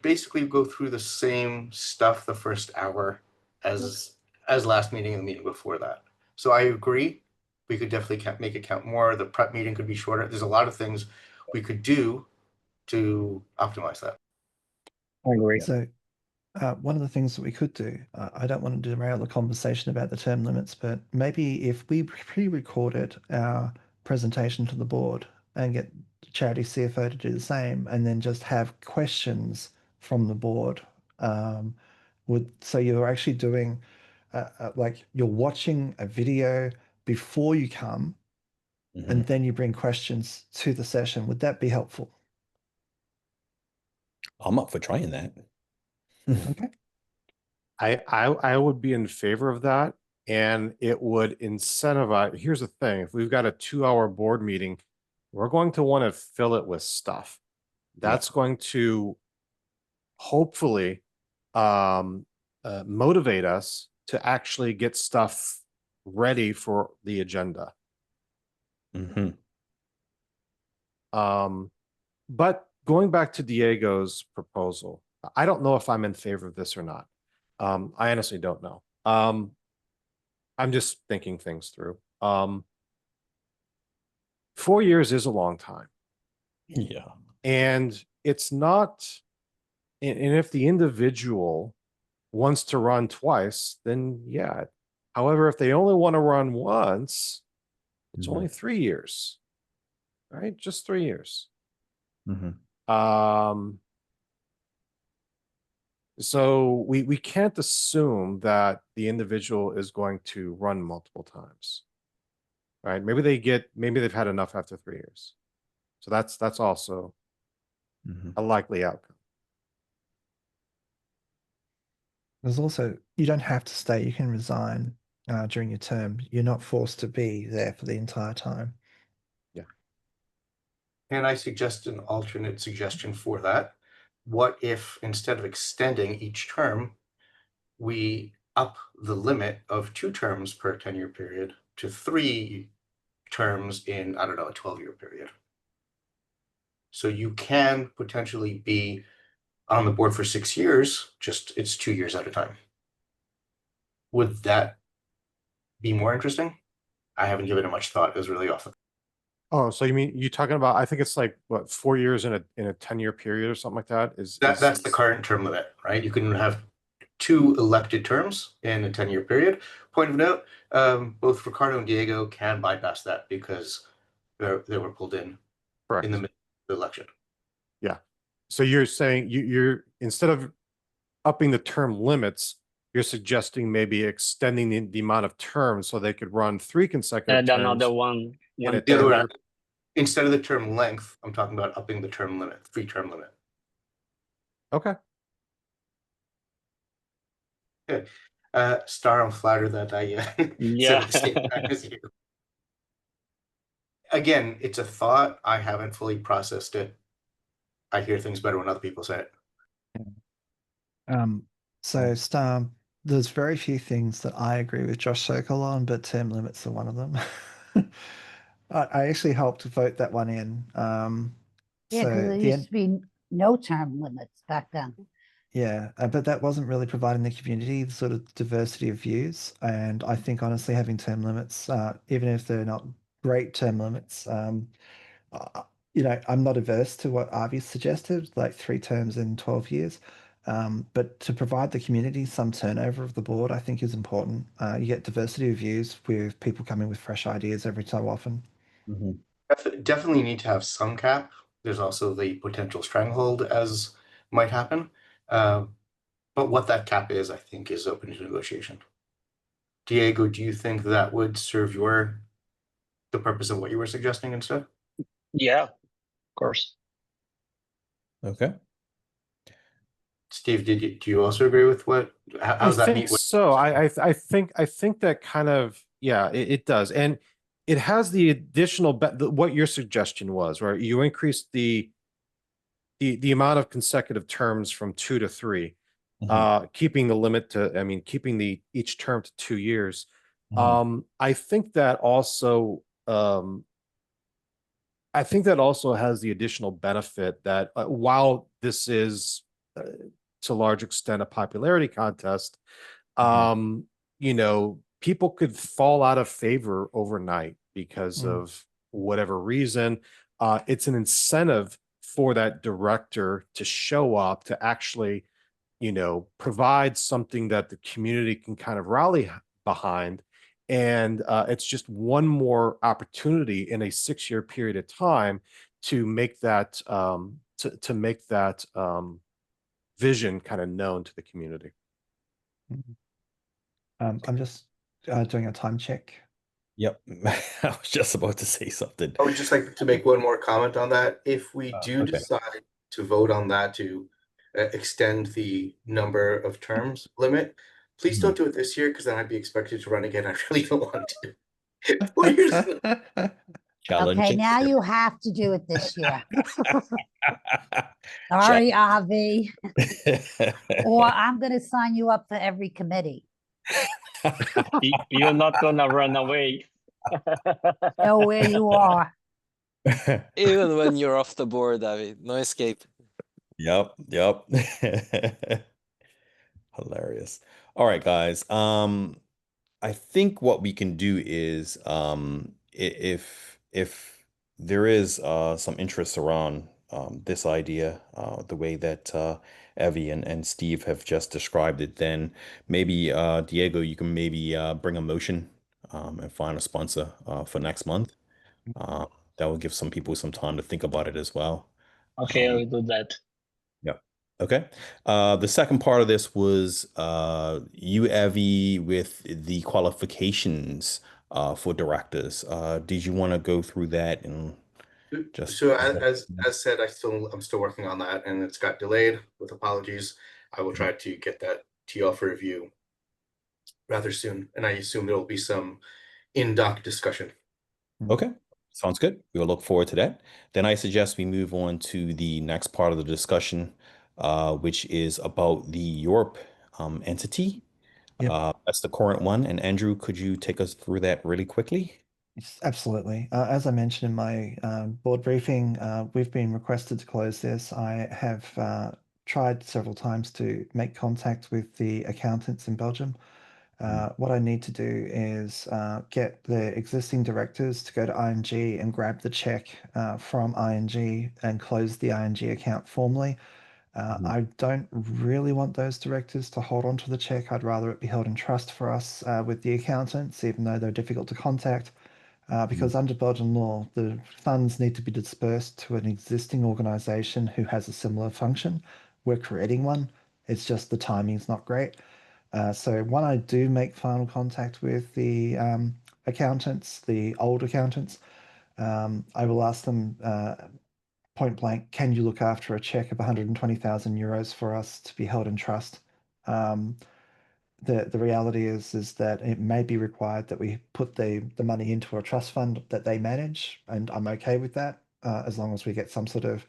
[SPEAKER 3] basically go through the same stuff the first hour as last meeting and the meeting before that. So I agree. We could definitely make it count more. The prep meeting could be shorter. There's a lot of things we could do to optimize that.
[SPEAKER 13] I agree.
[SPEAKER 5] So one of the things that we could do, I don't want to derail the conversation about the term limits, but maybe if we pre-recorded our presentation to the board and get Charity CFO to do the same, and then just have questions from the board, so you're actually doing, like you're watching a video before you come, and then you bring questions to the session. Would that be helpful?
[SPEAKER 11] I'm up for trying that.
[SPEAKER 5] Okay.
[SPEAKER 12] I would be in favor of that, and it would incentivize. Here's the thing: if we've got a 2-hour board meeting, we're going to want to fill it with stuff. That's going to hopefully motivate us to actually get stuff ready for the agenda. But going back to Diego's proposal, I don't know if I'm in favor of this or not. I honestly don't know. I'm just thinking things through. 4 years is a long time.
[SPEAKER 11] Yeah.
[SPEAKER 12] And it's not, and if the individual wants to run twice, then yeah. However, if they only want to run once, it's only 3 years, right? Just 3 years. So we can't assume that the individual is going to run multiple times, right? Maybe they've had enough after 3 years. So that's also a likely outcome.
[SPEAKER 5] There's also, you don't have to stay. You can resign during your term. You're not forced to be there for the entire time.
[SPEAKER 12] Yeah.
[SPEAKER 3] And I suggest an alternate suggestion for that. What if instead of extending each term, we up the limit of 2 terms per 10-year period to 3 terms in, I don't know, a 12-year period? So you can potentially be on the board for 6 years, just it's 2 years at a time. Would that be more interesting? I haven't given it much thought. It was really awesome.
[SPEAKER 12] Oh, so you're talking about, I think it's like what, 4 years in a 10-year period or something like that?
[SPEAKER 3] That's the current term limit, right? You can have 2 elected terms in a 10-year period. Point of note, both Ricardo and Diego can bypass that because they were pulled in in the middle of the election.
[SPEAKER 12] Yeah. So you're saying you're instead of upping the term limits, you're suggesting maybe extending the amount of terms so they could run 3 consecutive terms.
[SPEAKER 13] Another one.
[SPEAKER 3] Instead of the term length, I'm talking about upping the term limit, 3 term limit.
[SPEAKER 12] Okay.
[SPEAKER 3] Good. Star, I'm flattered that I said
[SPEAKER 13] Yeah.
[SPEAKER 3] at the same time as you. Again, it's a thought. I haven't fully processed it. I hear things better when other people say it.
[SPEAKER 5] So Star, there's very few things that I agree with Josh Sokol on, but term limits are one of them. I actually helped vote that one in.
[SPEAKER 7] Yeah,
[SPEAKER 5] So
[SPEAKER 7] because there
[SPEAKER 5] the
[SPEAKER 7] used to be no term limits back then.
[SPEAKER 5] Yeah, but that wasn't really providing the community the sort of diversity of views. And I think honestly, having term limits, even if they're not great term limits, I'm not averse to what Avi suggested, like 3 terms in 12 years. But to provide the community some turnover of the board, I think is important. You get diversity of views with people coming with fresh ideas every so often.
[SPEAKER 3] Definitely need to have some cap. There's also the potential stranglehold as might happen. But what that cap is, I think, is open to negotiation. Diego, do you think that would serve the purpose of what you were suggesting instead?
[SPEAKER 13] Yeah, of course.
[SPEAKER 1] Okay.
[SPEAKER 3] Steve, do you also agree with what? How's that meet with?
[SPEAKER 12] So I think that kind of, yeah, it does, and it has the additional what your suggestion was, right? You increase the amount of consecutive terms from 2 to 3, keeping the limit to, keeping each term to 2 years. I think that also has the additional benefit that while this is to a large extent a popularity contest, people could fall out of favor overnight because of whatever reason. It's an incentive for that director to show up, to actually, provide something that the community can kind of rally behind. And it's just one more opportunity in a 6-year period of time to make that vision kind of known to the community.
[SPEAKER 5] I'm just doing a time check.
[SPEAKER 1] Yep. I was just about to say something.
[SPEAKER 3] I would just like to make one more comment on that. If we do
[SPEAKER 1] Okay.
[SPEAKER 3] decide to vote on that to extend the number of terms limit, please don't do it this year because then I'd be expected to run again. I really don't want to. 4 years.
[SPEAKER 7] Okay, now you have to do it this year. Sorry, Avi. Or I'm going to sign you up for every committee.
[SPEAKER 13] You're not gonna run away.
[SPEAKER 7] Know where you are.
[SPEAKER 2] Even when you're off the board, Avi, no escape.
[SPEAKER 1] Yep. Hilarious. All right, guys. I think what we can do is if there is some interest around this idea, the way that Evie and Steve have just described it, then maybe Diego, you can maybe bring a motion and find a sponsor for next month. That will give some people some time to think about it as well.
[SPEAKER 13] Okay, I will do that.
[SPEAKER 1] Yep. Okay. The second part of this was you, Evie, with the qualifications for directors. Did you want to go through that and just?
[SPEAKER 3] So as said, I'm still working on that, and it's got delayed. With apologies, I will try to get that to you all for review rather soon, and I assume there will be some in-doc discussion.
[SPEAKER 1] Okay. Sounds good. We will look forward to that. Then I suggest we move on to the next part of the discussion, which is about the Europe entity.
[SPEAKER 5] Yep.
[SPEAKER 1] That's the current one. And Andrew, could you take us through that really quickly?
[SPEAKER 5] Yes, absolutely. As I mentioned in my board briefing, we've been requested to close this. I have tried several times to make contact with the accountants in Belgium. What I need to do is get the existing directors to go to ING and grab the check from ING and close the ING account formally. I don't really want those directors to hold on to the check. I'd rather it be held in trust for us with the accountants, even though they're difficult to contact. Because under Belgian law, the funds need to be dispersed to an existing organization who has a similar function. We're creating one. It's just the timing's not great. So when I do make final contact with the accountants, the old accountants, I will ask them point blank, can you look after a check of 120,000 euros for us to be held in trust? the reality is that it may be required that we put the money into a trust fund that they manage, and I'm okay with that as long as we get some sort of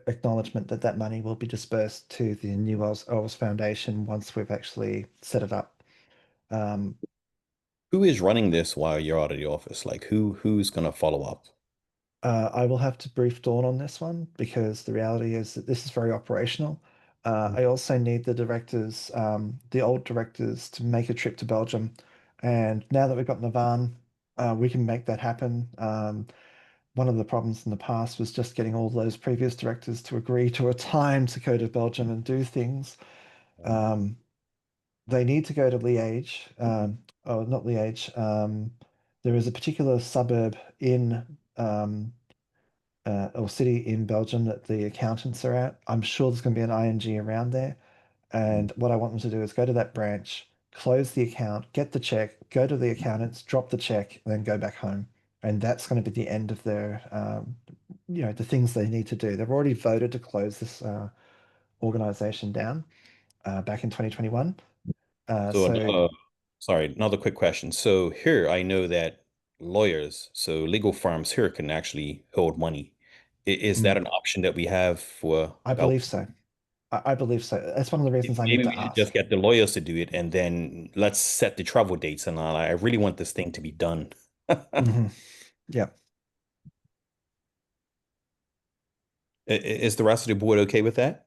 [SPEAKER 5] acknowledgement that that money will be dispersed to the new OWASP Foundation once we've actually set it up.
[SPEAKER 11] Who is running this while you're out of the office? Like who's gonna follow up?
[SPEAKER 5] I will have to brief Dawn on this one because the reality is that this is very operational. I also need the directors, the old directors, to make a trip to Belgium. And now that we've got Navan, we can make that happen. One of the problems in the past was just getting all those previous directors to agree to a time to go to Belgium and do things. They need to go to Liège. Oh, not Liège. There is a particular suburb in or city in Belgium that the accountants are at. I'm sure there's going to be an ING around there. And what I want them to do is go to that branch, close the account, get the check, go to the accountants, drop the check, and then go back home. And that's going to be the end of their, the things they need to do. They've already voted to close this organization down back in 2021.
[SPEAKER 11] Sorry, another quick question. So here I know that lawyers, so legal firms here can actually hold money. Is that an option that we have for
[SPEAKER 5] I believe so. I believe so. That's one of the reasons I need
[SPEAKER 11] maybe
[SPEAKER 5] to
[SPEAKER 11] we should
[SPEAKER 5] ask.
[SPEAKER 11] just get the lawyers to do it and then let's set the travel dates and all. I really want this thing to be done.
[SPEAKER 5] Yeah.
[SPEAKER 11] Is the rest of the board okay with that?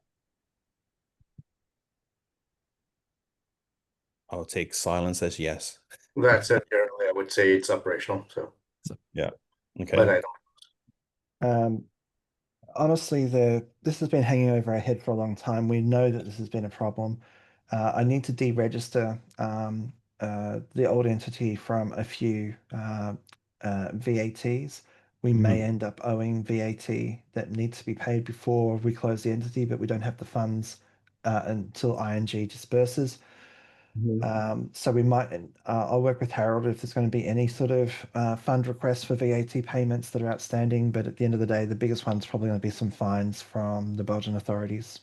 [SPEAKER 11] I'll take silence as yes.
[SPEAKER 3] That said, generally, I would say it's operational. So
[SPEAKER 11] yeah, okay.
[SPEAKER 3] But I
[SPEAKER 5] don't. Honestly, this has been hanging over our head for a long time. We know that this has been a problem. I need to deregister the old entity from a few VATs. We may end up owing VAT that needs to be paid before we close the entity, but we don't have the funds until ING disperses. So we might, I'll work with Harold if there's going to be any sort of fund requests for VAT payments that are outstanding. But at the end of the day, the biggest one's probably going to be some fines from the Belgian authorities.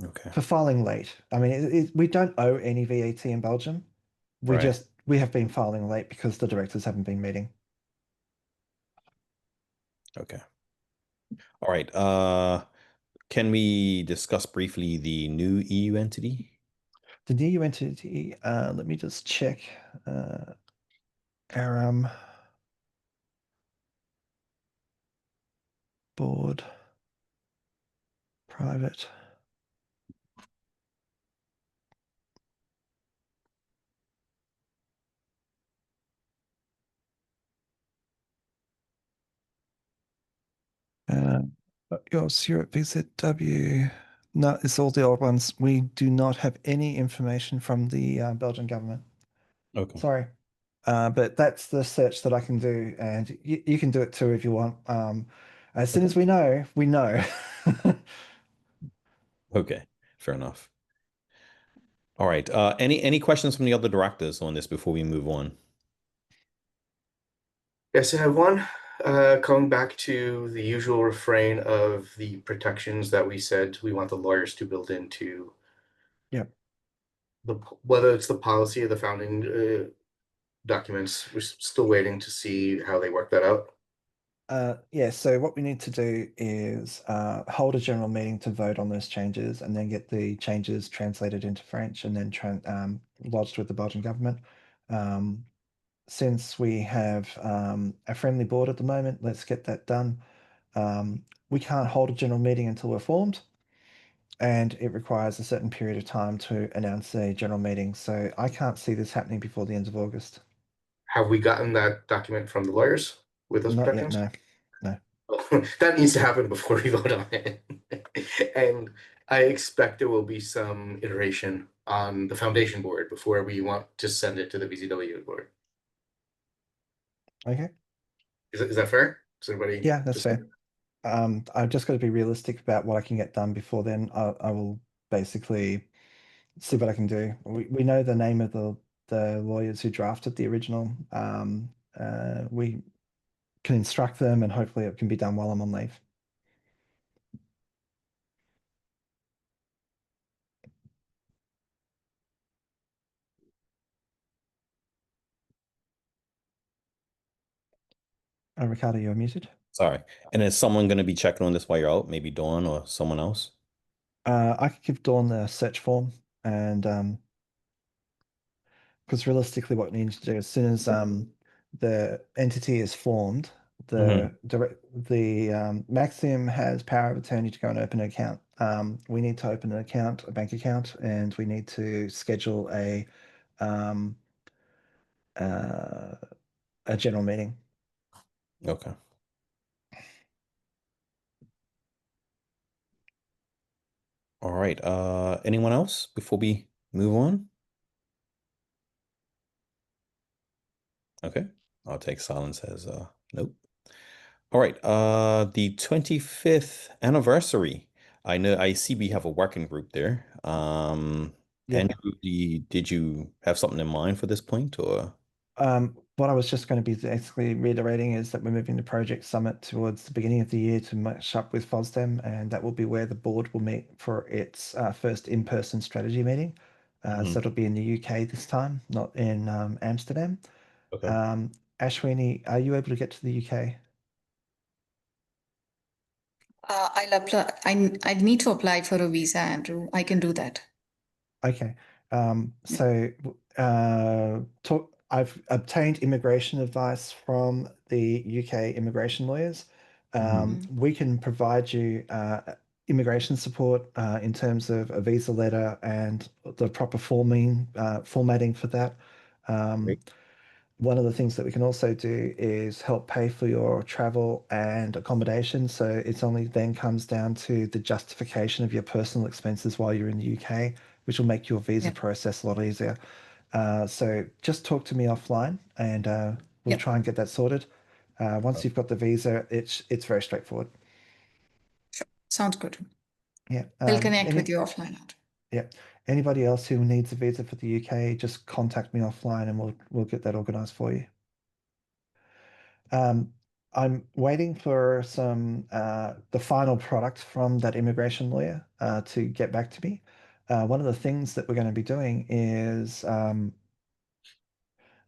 [SPEAKER 11] Okay.
[SPEAKER 5] For filing late. I mean, we don't owe any VAT in Belgium. We have been filing late because the directors haven't been meeting.
[SPEAKER 11] Okay. All right. Can we discuss briefly the new EU entity?
[SPEAKER 5] The new EU entity, let me just check. Aram board private. Your Europe VZW. No, it's all the old ones. We do not have any information from the Belgian government.
[SPEAKER 11] Okay.
[SPEAKER 5] Sorry. But that's the search that I can do, and you can do it too if you want. As soon as we know, we know.
[SPEAKER 11] Okay, fair enough. All right. Any questions from the other directors on this before we move on?
[SPEAKER 3] Yes, I have one. Coming back to the usual refrain of the protections that we said we want the lawyers to build into.
[SPEAKER 5] Yep.
[SPEAKER 3] Whether it's the policy or the founding documents, we're still waiting to see how they work that out.
[SPEAKER 5] Yeah, so what we need to do is hold a general meeting to vote on those changes and then get the changes translated into French and then lodged with the Belgian government. Since we have a friendly board at the moment, let's get that done. We can't hold a general meeting until we're formed, and it requires a certain period of time to announce a general meeting. So I can't see this happening before the end of August.
[SPEAKER 3] Have we gotten that document from the lawyers with those
[SPEAKER 5] Not
[SPEAKER 3] protections?
[SPEAKER 5] yet, no.
[SPEAKER 3] That needs to happen before we vote on it. And I expect there will be some iteration on the foundation board before we want to send it to the BZW board.
[SPEAKER 5] Okay.
[SPEAKER 3] Is that fair? Is everybody?
[SPEAKER 5] Yeah, that's fair. I've just got to be realistic about what I can get done before then. I will basically see what I can do. We know the name of the lawyers who drafted the original. We can instruct them and hopefully it can be done while I'm on leave. Ricardo, you're muted.
[SPEAKER 11] Sorry. And is someone going to be checking on this while you're out? Maybe Dawn or someone else?
[SPEAKER 5] I could give Dawn the search form, and because realistically, what we need to do as soon as the entity is formed, Maxim has power of attorney to go and open an account. We need to open an account, a bank account, and we need to schedule a general meeting.
[SPEAKER 11] Okay. All right. Anyone else before we move on? Okay. I'll take silence as nope. All right. The 25th anniversary. I see we have a working group there.
[SPEAKER 5] Yeah.
[SPEAKER 11] Andrew, did you have something in mind for this point or?
[SPEAKER 5] What I was just going to be basically reiterating is that we're moving the project summit towards the beginning of the year to match up with FOSDEM, and that will be where the board will meet for its first in-person strategy meeting. So it'll be in the UK this time, not in Amsterdam.
[SPEAKER 11] Okay.
[SPEAKER 5] Ashwini, are you able to get to the UK?
[SPEAKER 4] I'll apply. I need to apply for a visa, Andrew. I can do that.
[SPEAKER 5] Okay. I've obtained immigration advice from the UK immigration lawyers. We can provide you immigration support in terms of a visa letter and the proper formatting for that. One of the things that we can also do is help pay for your travel and accommodation. So it's only then comes down to the justification of your personal expenses while you're in the UK, which will make your visa process a lot easier. So just talk to me offline, and we'll try and get that sorted. Once you've got the visa, it's very straightforward.
[SPEAKER 4] Sure. Sounds good.
[SPEAKER 5] Yeah.
[SPEAKER 4] We'll connect with you offline.
[SPEAKER 5] Yeah. Anybody else who needs a visa for the UK, just contact me offline, and we'll get that organised for you. I'm waiting for the final product from that immigration lawyer to get back to me. One of the things that we're going to be doing is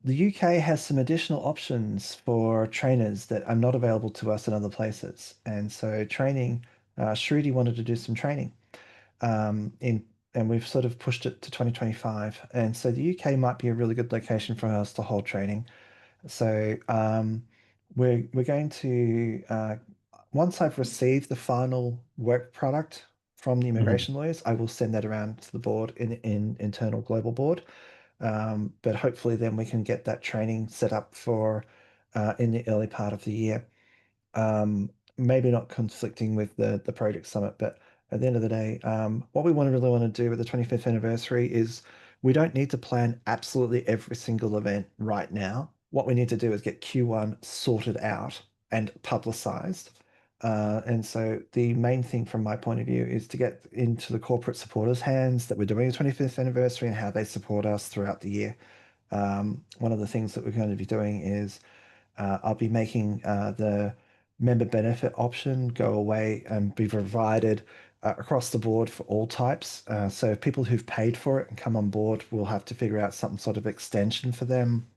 [SPEAKER 5] the UK has some additional options for trainers that are not available to us in other places. And so training, Shruti wanted to do some training and we've sort of pushed it to 2025. And so the UK might be a really good location for us to hold training. So we're going to once I've received the final work product from the immigration lawyers, I will send that around to the board in internal global board. But hopefully then we can get that training set up for in the early part of the year. Maybe not conflicting with the project summit, but at the end of the day, what we really want to do with the 25th anniversary is we don't need to plan absolutely every single event right now. What we need to do is get Q1 sorted out and publicized. And so the main thing from my point of view is to get into the corporate supporters' hands that we're doing the 25th anniversary and how they support us throughout the year. One of the things that we're going to be doing is I'll be making the member benefit option go away and be provided across the board for all types. So people who've paid for it and come on board will have to figure out some sort of extension for them.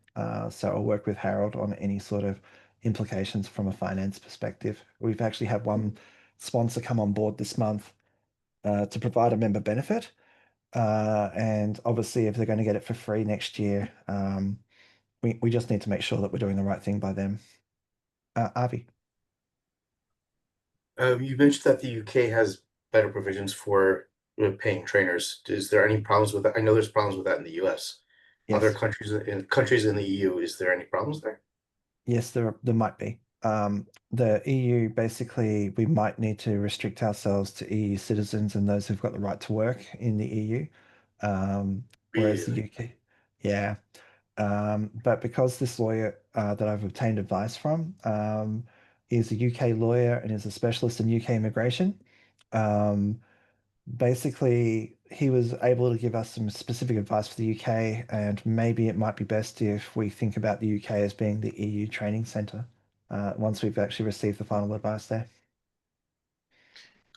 [SPEAKER 5] So I'll work with Harold on any sort of implications from a finance perspective. We've actually had one sponsor come on board this month to provide a member benefit. And obviously, if they're going to get it for free next year, we just need to make sure that we're doing the right thing by them. Avi.
[SPEAKER 3] You mentioned that the UK has better provisions for paying trainers. Is there any problems with that? I know there's problems with that in the US.
[SPEAKER 5] Yes.
[SPEAKER 3] Other countries in the EU, is there any problems there?
[SPEAKER 5] Yes, there might be. The EU, basically, we might need to restrict ourselves to EU citizens and those who've got the right to work in the EU. Whereas the UK, yeah. But because this lawyer that I've obtained advice from is a UK lawyer and is a specialist in UK immigration, basically he was able to give us some specific advice for the UK, and maybe it might be best if we think about the UK as being the EU training centre once we've actually received the final advice there.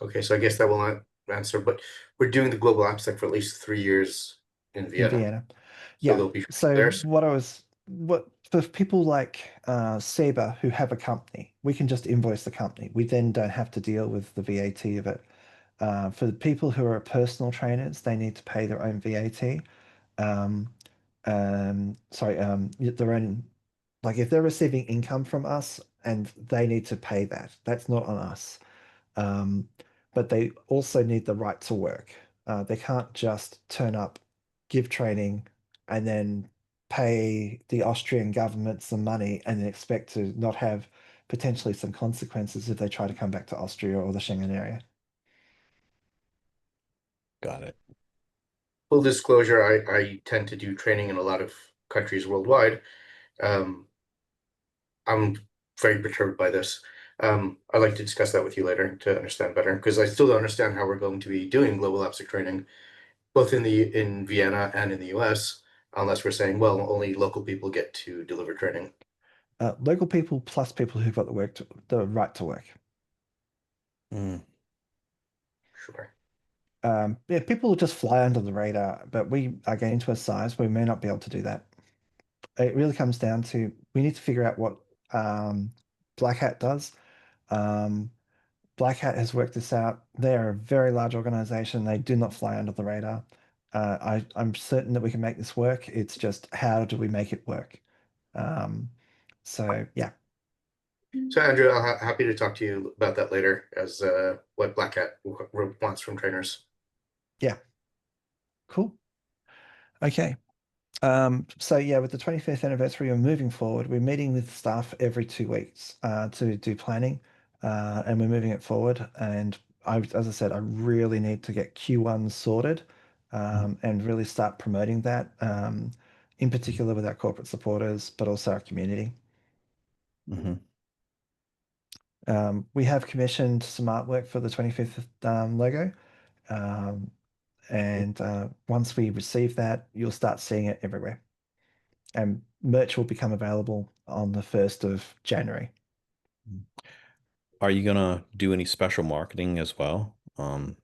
[SPEAKER 3] Okay, so I guess that will not answer, but we're doing the global AppSec for at least 3 years in Vienna.
[SPEAKER 5] Yeah.
[SPEAKER 3] So they'll be
[SPEAKER 5] So
[SPEAKER 3] there.
[SPEAKER 5] what for people like Seba who have a company, we can just invoice the company. We then don't have to deal with the VAT of it. For the people who are personal trainers, they need to pay their own VAT. Their own, like if they're receiving income from us and they need to pay that, that's not on us. But they also need the right to work. They can't just turn up, give training, and then pay the Austrian government some money and then expect to not have potentially some consequences if they try to come back to Austria or the Schengen area.
[SPEAKER 11] Got it.
[SPEAKER 3] Full disclosure, I tend to do training in a lot of countries worldwide. I'm very perturbed by this. I'd like to discuss that with you later to understand better, because I still don't understand how we're going to be doing global AppSec training, both in Vienna and in the US, unless we're saying, well, only local people get to deliver training.
[SPEAKER 5] Local people plus people who've got the right to work.
[SPEAKER 3] Sure.
[SPEAKER 5] Yeah, people will just fly under the radar, but we are getting to a size where we may not be able to do that. It really comes down to we need to figure out what Black Hat does. Black Hat has worked this out. They are a very large organization. They do not fly under the radar. I'm certain that we can make this work. It's just how do we make it work? So yeah.
[SPEAKER 3] So Andrew, happy to talk to you about that later as what Black Hat wants from trainers.
[SPEAKER 5] Yeah. Cool. Okay. So yeah, with the 25th anniversary, we're moving forward. We're meeting with staff every 2 weeks to do planning, and we're moving it forward. And as I said, I really need to get Q1 sorted and really start promoting that, in particular with our corporate supporters, but also our community. We have commissioned some artwork for the 25th logo. And once we receive that, you'll start seeing it everywhere. And merch will become available on the 1st of January.
[SPEAKER 11] Are you gonna do any special marketing as well? I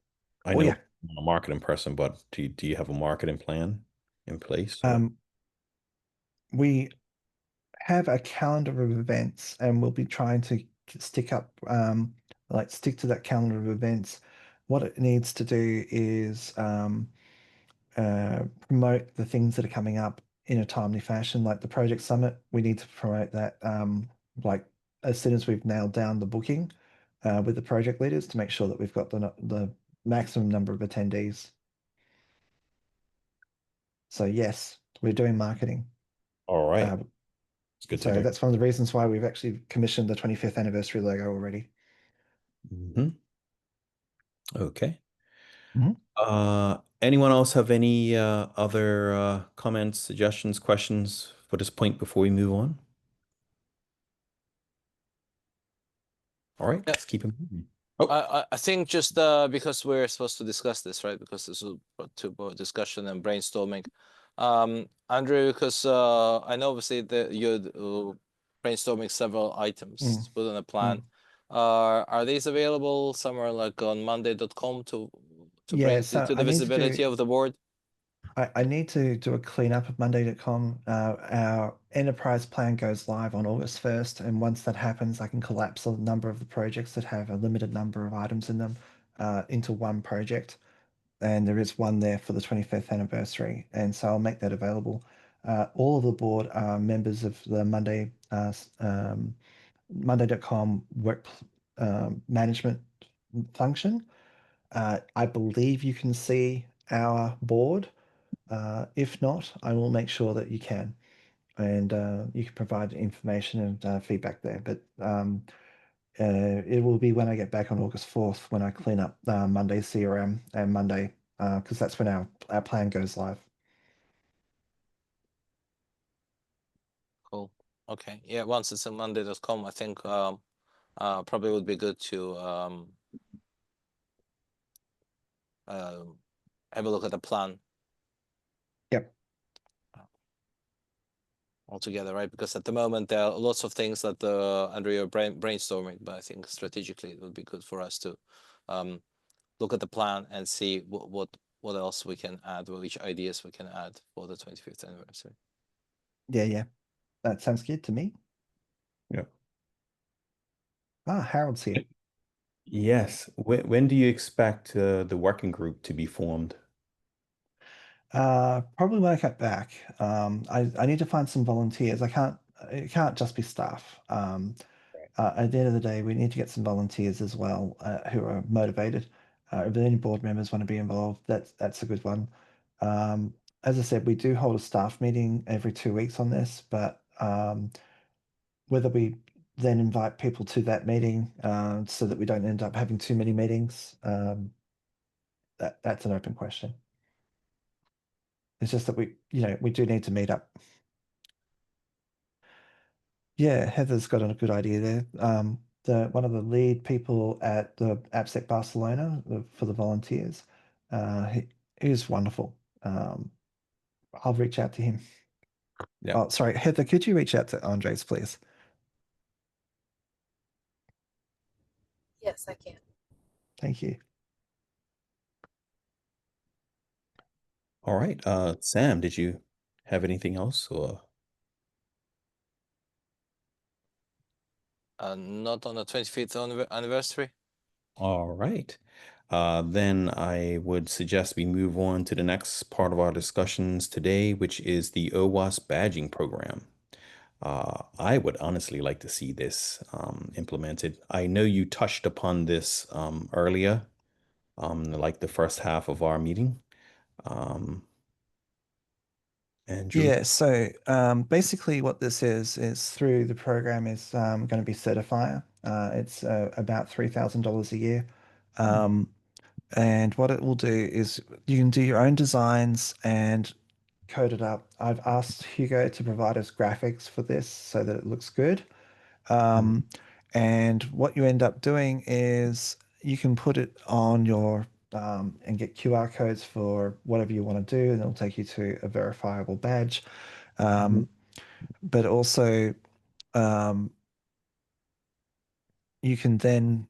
[SPEAKER 11] know
[SPEAKER 5] yeah.
[SPEAKER 11] I'm a marketing person, but do you have a marketing plan in place?
[SPEAKER 5] We have a calendar of events, and we'll be trying to stick to that calendar of events. What it needs to do is promote the things that are coming up in a timely fashion, like the project summit. We need to promote that like as soon as we've nailed down the booking with the project leaders to make sure that we've got the maximum number of attendees. So yes, we're doing marketing.
[SPEAKER 11] All right. It's good to
[SPEAKER 5] So
[SPEAKER 11] hear.
[SPEAKER 5] that's one of the reasons why we've actually commissioned the 25th anniversary logo already.
[SPEAKER 11] Okay. Anyone else have any other comments, suggestions, questions for this point before we move on? All right, let's keep it moving.
[SPEAKER 2] I think just because we're supposed to discuss this, right? Because this is to both discussion and brainstorming. Andrew, because I know obviously that you're brainstorming several items to put on a plan. Are these available somewhere like on monday.com to bring to the visibility of the board?
[SPEAKER 5] I need to do a cleanup of monday.com. Our enterprise plan goes live on August 1st, and once that happens, I can collapse a number of the projects that have a limited number of items in them into one project. And there is one there for the 25th anniversary, and so I'll make that available. All of the board are members of the monday.com work management function. I believe you can see our board. If not, I will make sure that you can, and you can provide information and feedback there. But it will be when I get back on August 4th when I clean up Monday CRM and Monday, because that's when our plan goes live.
[SPEAKER 2] Cool. Okay. Yeah. Once it's on monday.com, I think probably would be good to have a look at the plan.
[SPEAKER 5] Yep.
[SPEAKER 2] Altogether, right? Because at the moment there are lots of things that Andrew you're brainstorming, but I think strategically it would be good for us to look at the plan and see what else we can add, or which ideas we can add for the 25th anniversary.
[SPEAKER 5] Yeah. That sounds good to me.
[SPEAKER 11] Yeah.
[SPEAKER 5] Harold's here.
[SPEAKER 11] Yes. When do you expect the working group to be formed?
[SPEAKER 5] Probably when I get back. I need to find some volunteers. It can't just be staff. At the end of the day, we need to get some volunteers as well, who are motivated. If any board members want to be involved, that's a good one. As I said, we do hold a staff meeting every 2 weeks on this, but whether we then invite people to that meeting so that we don't end up having too many meetings, that's an open question. It's just that we do need to meet up. Yeah, Heather's got a good idea there. One of the lead people at the AppSec Barcelona for the volunteers, he is wonderful. I'll reach out to him.
[SPEAKER 11] Yeah.
[SPEAKER 5] Oh, sorry, Heather, could you reach out to Andres, please?
[SPEAKER 10] Yes, I can.
[SPEAKER 5] Thank you.
[SPEAKER 11] All right. Sam, did you have anything else or?
[SPEAKER 2] Not on the 25th anniversary.
[SPEAKER 11] All right. Then I would suggest we move on to the next part of our discussions today, which is the OWASP badging program. I would honestly like to see this implemented. I know you touched upon this earlier, like the first half of our meeting. Andrew?
[SPEAKER 5] Yeah, so basically what this is through the program is going to be Certifier. It's about $3,000 a year. And what it will do is you can do your own designs and code it up. I've asked Hugo to provide us graphics for this so that it looks good. And what you end up doing is you can put it on your and get QR codes for whatever you want to do, and it'll take you to a verifiable badge. But also, you can then,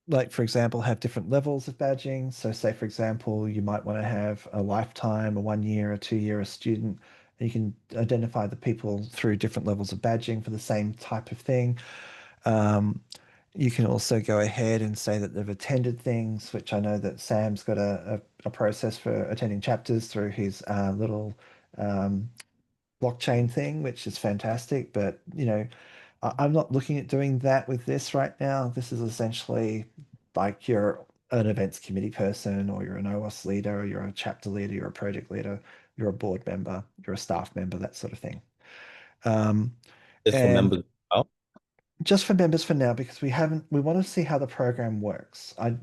[SPEAKER 5] like, for example, have different levels of badging. So, say, for example, you might want to have a lifetime, a 1 year, a 2 year, a student. And you can identify the people through different levels of badging for the same type of thing. You can also go ahead and say that they've attended things, which I know that Sam's got a process for attending chapters through his little blockchain thing, which is fantastic. But, I'm not looking at doing that with this right now. This is essentially like you're an events committee person, or you're an OWASP leader, or you're a chapter leader, you're a project leader, you're a board member, you're a staff member, that sort of thing.
[SPEAKER 11] It's for members. Oh,
[SPEAKER 5] Just for members for now, because we want to see how the program works.
[SPEAKER 11] right.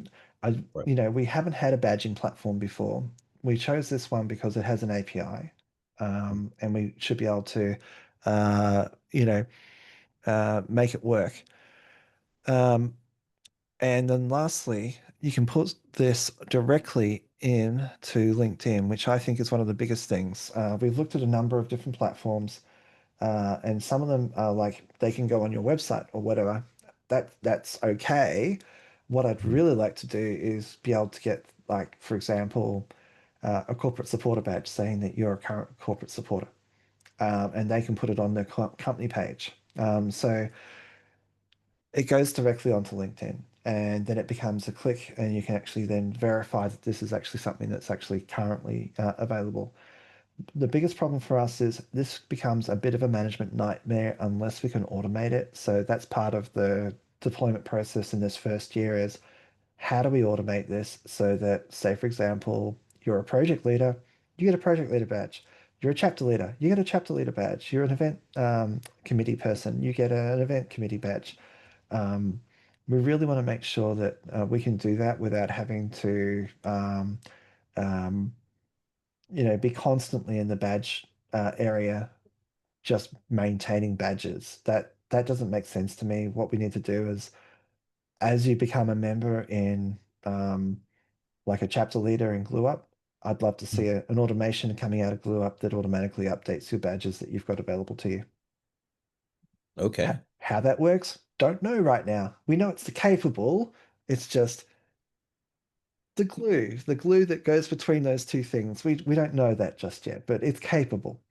[SPEAKER 5] We haven't had a badging platform before. We chose this one because it has an API, and we should be able to, make it work. And then lastly, you can put this directly in to LinkedIn, which I think is one of the biggest things. We've looked at a number of different platforms, and some of them are like they can go on your website or whatever. That's okay. What I'd really like to do is be able to get, like, for example, a corporate supporter badge saying that you're a current corporate supporter, and they can put it on their company page. So it goes directly onto LinkedIn, and then it becomes a click, and you can actually then verify that this is actually something that's actually currently available. The biggest problem for us is this becomes a bit of a management nightmare unless we can automate it. So that's part of the deployment process in this first year is how do we automate this so that, say, for example, you're a project leader, you get a project leader badge. You're a chapter leader, you get a chapter leader badge. You're an event committee person, you get an event committee badge. We really want to make sure that we can do that without having to be constantly in the badge area, just maintaining badges. That doesn't make sense to me. What we need to do is, as you become a member in, like a chapter leader in GlueUp, I'd love to see an automation coming out of GlueUp that automatically updates your badges that you've got available to you.
[SPEAKER 11] Okay.
[SPEAKER 5] How that works, don't know right now. We know it's capable. It's just the glue that goes between those two things. We don't know that just yet, but it's capable.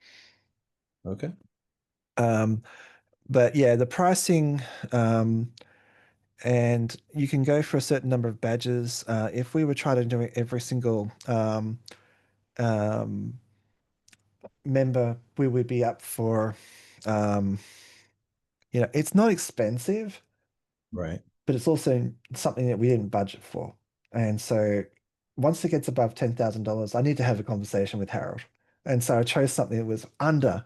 [SPEAKER 11] Okay.
[SPEAKER 5] But yeah, the pricing, and you can go for a certain number of badges. If we were trying to do it every single member, we would be up for, it's not expensive,
[SPEAKER 11] Right.
[SPEAKER 5] but it's also something that we didn't budget for. And so once it gets above $10,000, I need to have a conversation with Harold. And so I chose something that was under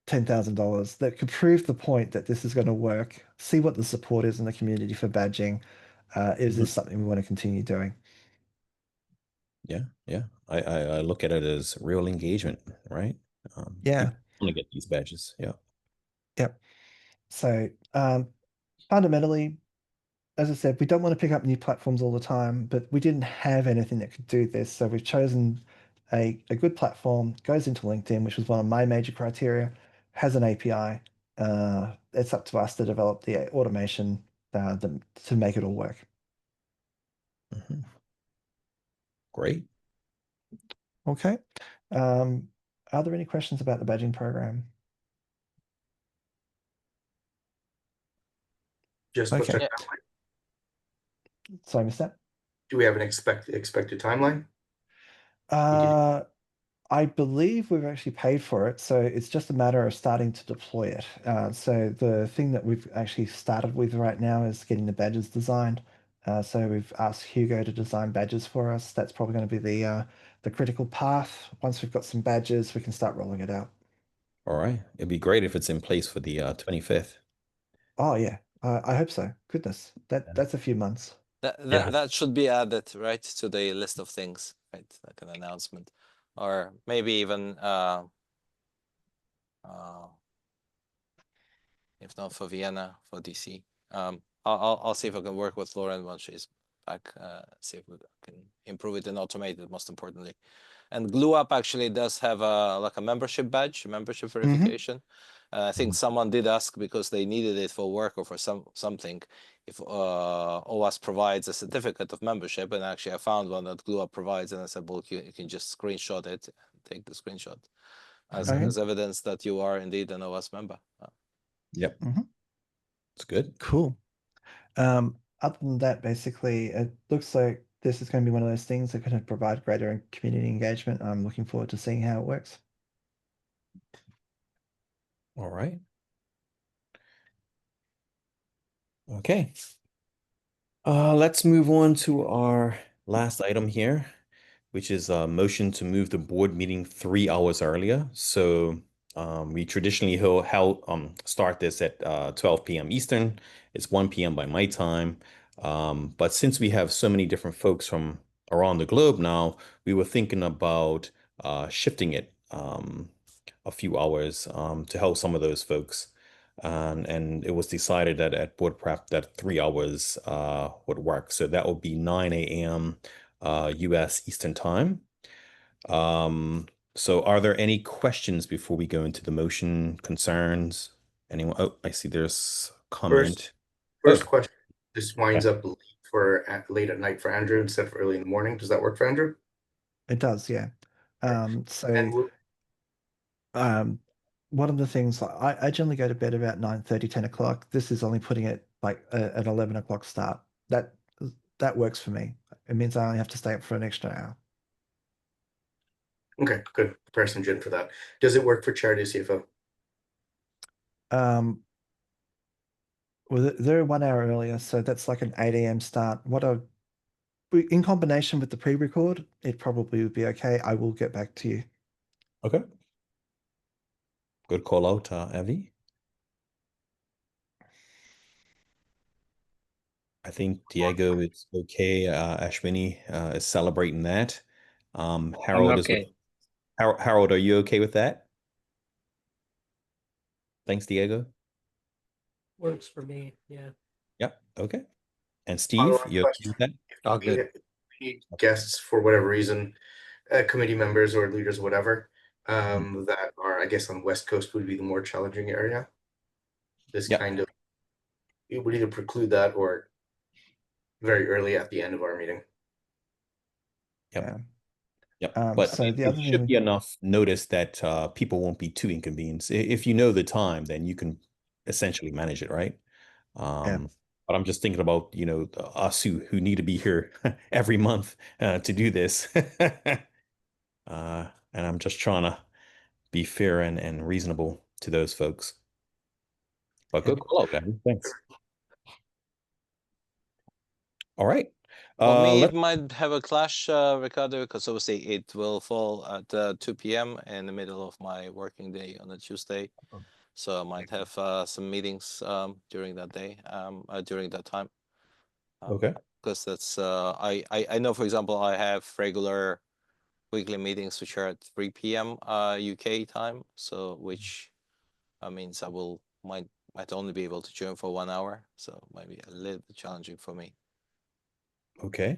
[SPEAKER 5] $10,000 that could prove the point that this is going to work, see what the support is in the community for badging. Is this something we want to continue doing?
[SPEAKER 11] Yeah, yeah. I look at it as real engagement, right?
[SPEAKER 5] Yeah.
[SPEAKER 11] People want to get these badges. Yeah.
[SPEAKER 5] Yep. So fundamentally, as I said, we don't want to pick up new platforms all the time, but we didn't have anything that could do this. So we've chosen a good platform, goes into LinkedIn, which was one of my major criteria, has an API. It's up to us to develop the automation to make it all work.
[SPEAKER 11] Great.
[SPEAKER 5] Okay. Are there any questions about the badging program?
[SPEAKER 3] Just what's
[SPEAKER 5] Okay.
[SPEAKER 3] our timeline?
[SPEAKER 5] Sorry, I missed that.
[SPEAKER 3] Do we have an expected timeline?
[SPEAKER 5] I believe we've actually paid for it, so it's just a matter of starting to deploy it. So the thing that we've actually started with right now is getting the badges designed. So we've asked Hugo to design badges for us. That's probably going to be the critical path. Once we've got some badges, we can start rolling it out.
[SPEAKER 11] All right. It'd be great if it's in place for the 25th.
[SPEAKER 5] Oh yeah, I hope so. Goodness, that's a few months.
[SPEAKER 2] That should be added right to the list of things, right? Like an announcement, or maybe even if not for Vienna, for DC. I'll see if I can work with Lauren once she's back. See if we can improve it and automate it. Most importantly, and GlueUp actually does have a membership badge, membership verification. I think someone did ask because they needed it for work or for something. If OWASP provides a certificate of membership, and actually I found one that GlueUp provides, and I said, well, you can just screenshot it, and take the screenshot as evidence that you are indeed an OWASP member.
[SPEAKER 11] Yep. It's good.
[SPEAKER 5] Cool. Other than that, basically, it looks like this is going to be one of those things that can provide greater community engagement. I'm looking forward to seeing how it works.
[SPEAKER 11] All right. Okay. Let's move on to our last item here, which is a motion to move the board meeting 3 hours earlier. So we traditionally start this at 12 p.m. Eastern. It's 1 p.m. by my time. But since we have so many different folks from around the globe now, we were thinking about shifting it a few hours to help some of those folks. And it was decided that at board prep that 3 hours would work. So that would be 9 a.m. US Eastern Time. So are there any questions before we go into the motion, concerns? Anyone? Oh, I see there's a comment.
[SPEAKER 3] First question. This winds up late at night for Andrew instead of early in the morning. Does that work for Andrew?
[SPEAKER 5] It does, yeah. One of the things I generally go to bed about 9:30, 10 o'clock. This is only putting it like at 11 o'clock start. That works for me. It means I only have to stay up for an extra hour.
[SPEAKER 3] Okay, good comparison, Jen, for that. Does it work for Charity CFO?
[SPEAKER 5] Well, they're 1 hour earlier, so that's like an 8 a.m. start. In combination with the pre-record, it probably would be okay. I will get back to you.
[SPEAKER 11] Okay. Good call out, Avi. I think Diego is okay. Ashwini is celebrating that. Harold is
[SPEAKER 13] okay.
[SPEAKER 11] Harold, are you okay with that? Thanks, Diego.
[SPEAKER 14] Works for me. Yeah.
[SPEAKER 11] Yep. Okay. And Steve, you okay with that?
[SPEAKER 3] All good. Need guests for whatever reason, committee members or leaders, whatever, that are, I guess, on the West Coast would be the more challenging area. This kind of, it would either preclude that or very early at the end of our meeting.
[SPEAKER 11] Yep. Yep. But
[SPEAKER 5] So the
[SPEAKER 11] it
[SPEAKER 5] other
[SPEAKER 11] should
[SPEAKER 5] thing,
[SPEAKER 11] be enough notice that people won't be too inconvenienced. If you know the time, then you can essentially manage it, right?
[SPEAKER 5] yeah,
[SPEAKER 11] But I'm just thinking about, us who need to be here every month to do this. And I'm just trying to be fair and reasonable to those folks. But good call out, Abby. Thanks. All right.
[SPEAKER 2] For me,
[SPEAKER 11] Let's
[SPEAKER 2] it might have a clash, Ricardo, because obviously it will fall at 2 p.m. in the middle of my working day on a Tuesday. So I might have some meetings during that day, during that time.
[SPEAKER 11] okay.
[SPEAKER 2] Because that's I know, for example, I have regular weekly meetings which are at 3 p.m. UK time. So which means I might only be able to join for 1 hour. So it might be a little bit challenging for me.
[SPEAKER 11] Okay.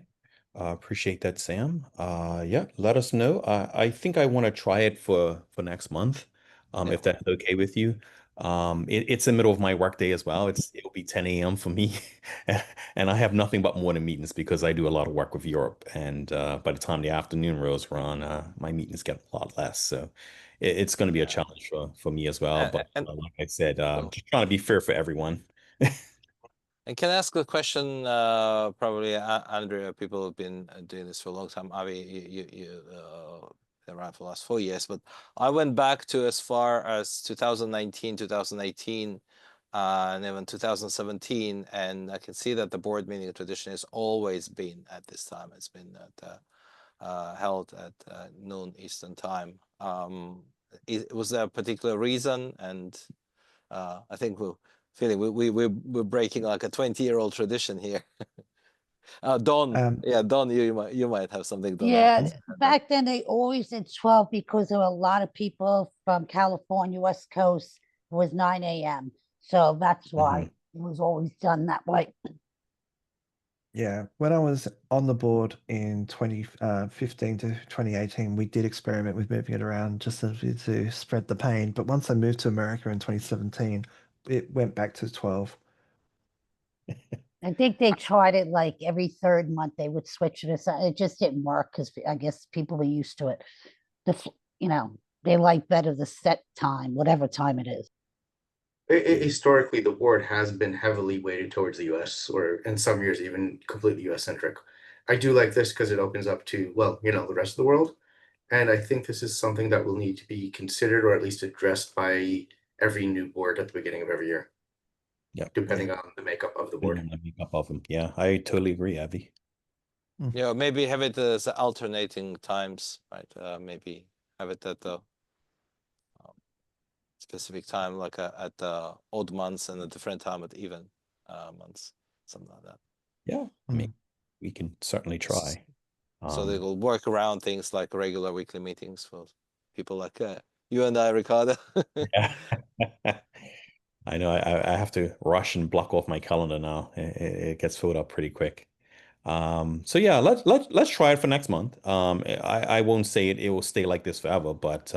[SPEAKER 11] Appreciate that, Sam. Yeah, let us know. I think I want to try it for next month,
[SPEAKER 2] Yeah.
[SPEAKER 11] if that's okay with you. It's the middle of my workday as well. It'll be 10 a.m. for me, and I have nothing but morning meetings because I do a lot of work with Europe. And by the time the afternoon rolls around, my meetings get a lot less. So it's going to be a challenge for me as well. But
[SPEAKER 2] And
[SPEAKER 11] like I said,
[SPEAKER 2] cool.
[SPEAKER 11] just trying to be fair for everyone.
[SPEAKER 2] And can I ask a question? Probably, Andrea, people have been doing this for a long time. Avi, you been around for the last 4 years, but I went back to as far as 2019, 2018, and even 2017, and I can see that the board meeting tradition has always been at this time. It's been held at noon Eastern time. Was there a particular reason? And I think we're breaking like a 20-year-old tradition here. Don, yeah, Don, you might have something, Don.
[SPEAKER 7] Yeah, back then they always did 12 because there were a lot of people from California, West Coast. It was 9 a.m. So that's why it was always done that way.
[SPEAKER 5] yeah. When I was on the board in 2015 to 2018, we did experiment with moving it around just to spread the pain. But once I moved to America in 2017, it went back to 12.
[SPEAKER 7] I think they tried it like every third month they would switch it. It just didn't work because I guess people were used to it. They like better the set time, whatever time it is.
[SPEAKER 3] Historically, the board has been heavily weighted towards the US, or in some years even completely US centric. I do like this because it opens up to, well, the rest of the world. And I think this is something that will need to be considered or at least addressed by every new board at the beginning of every year.
[SPEAKER 11] Yep.
[SPEAKER 3] Depending on the makeup of the board.
[SPEAKER 11] The makeup of them. Yeah, I totally agree, Abby.
[SPEAKER 2] Yeah, maybe have it as alternating times, right? Maybe have it at the specific time, like at the odd months, and a different time at even months, something like that.
[SPEAKER 11] Yeah, I mean, we can certainly try.
[SPEAKER 2] So they will work around things like regular weekly meetings for people like you and I, Ricardo.
[SPEAKER 11] Yeah. I know I have to rush and block off my calendar now. It gets filled up pretty quick. So yeah, let's try it for next month. I won't say it will stay like this forever, but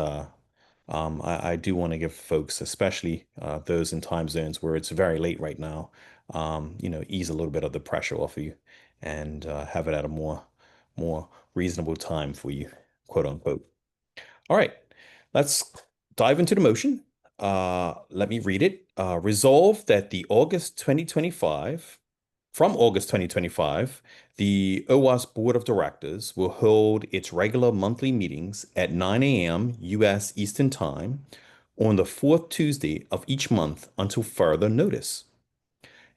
[SPEAKER 11] I do want to give folks, especially those in time zones where it's very late right now, ease a little bit of the pressure off of you and have it at a more reasonable time for you, quote unquote. All right, let's dive into the motion. Let me read it. Resolve that from August 2025, the OWASP Board of Directors will hold its regular monthly meetings at 9 a.m. U.S. Eastern Time on the fourth Tuesday of each month until further notice.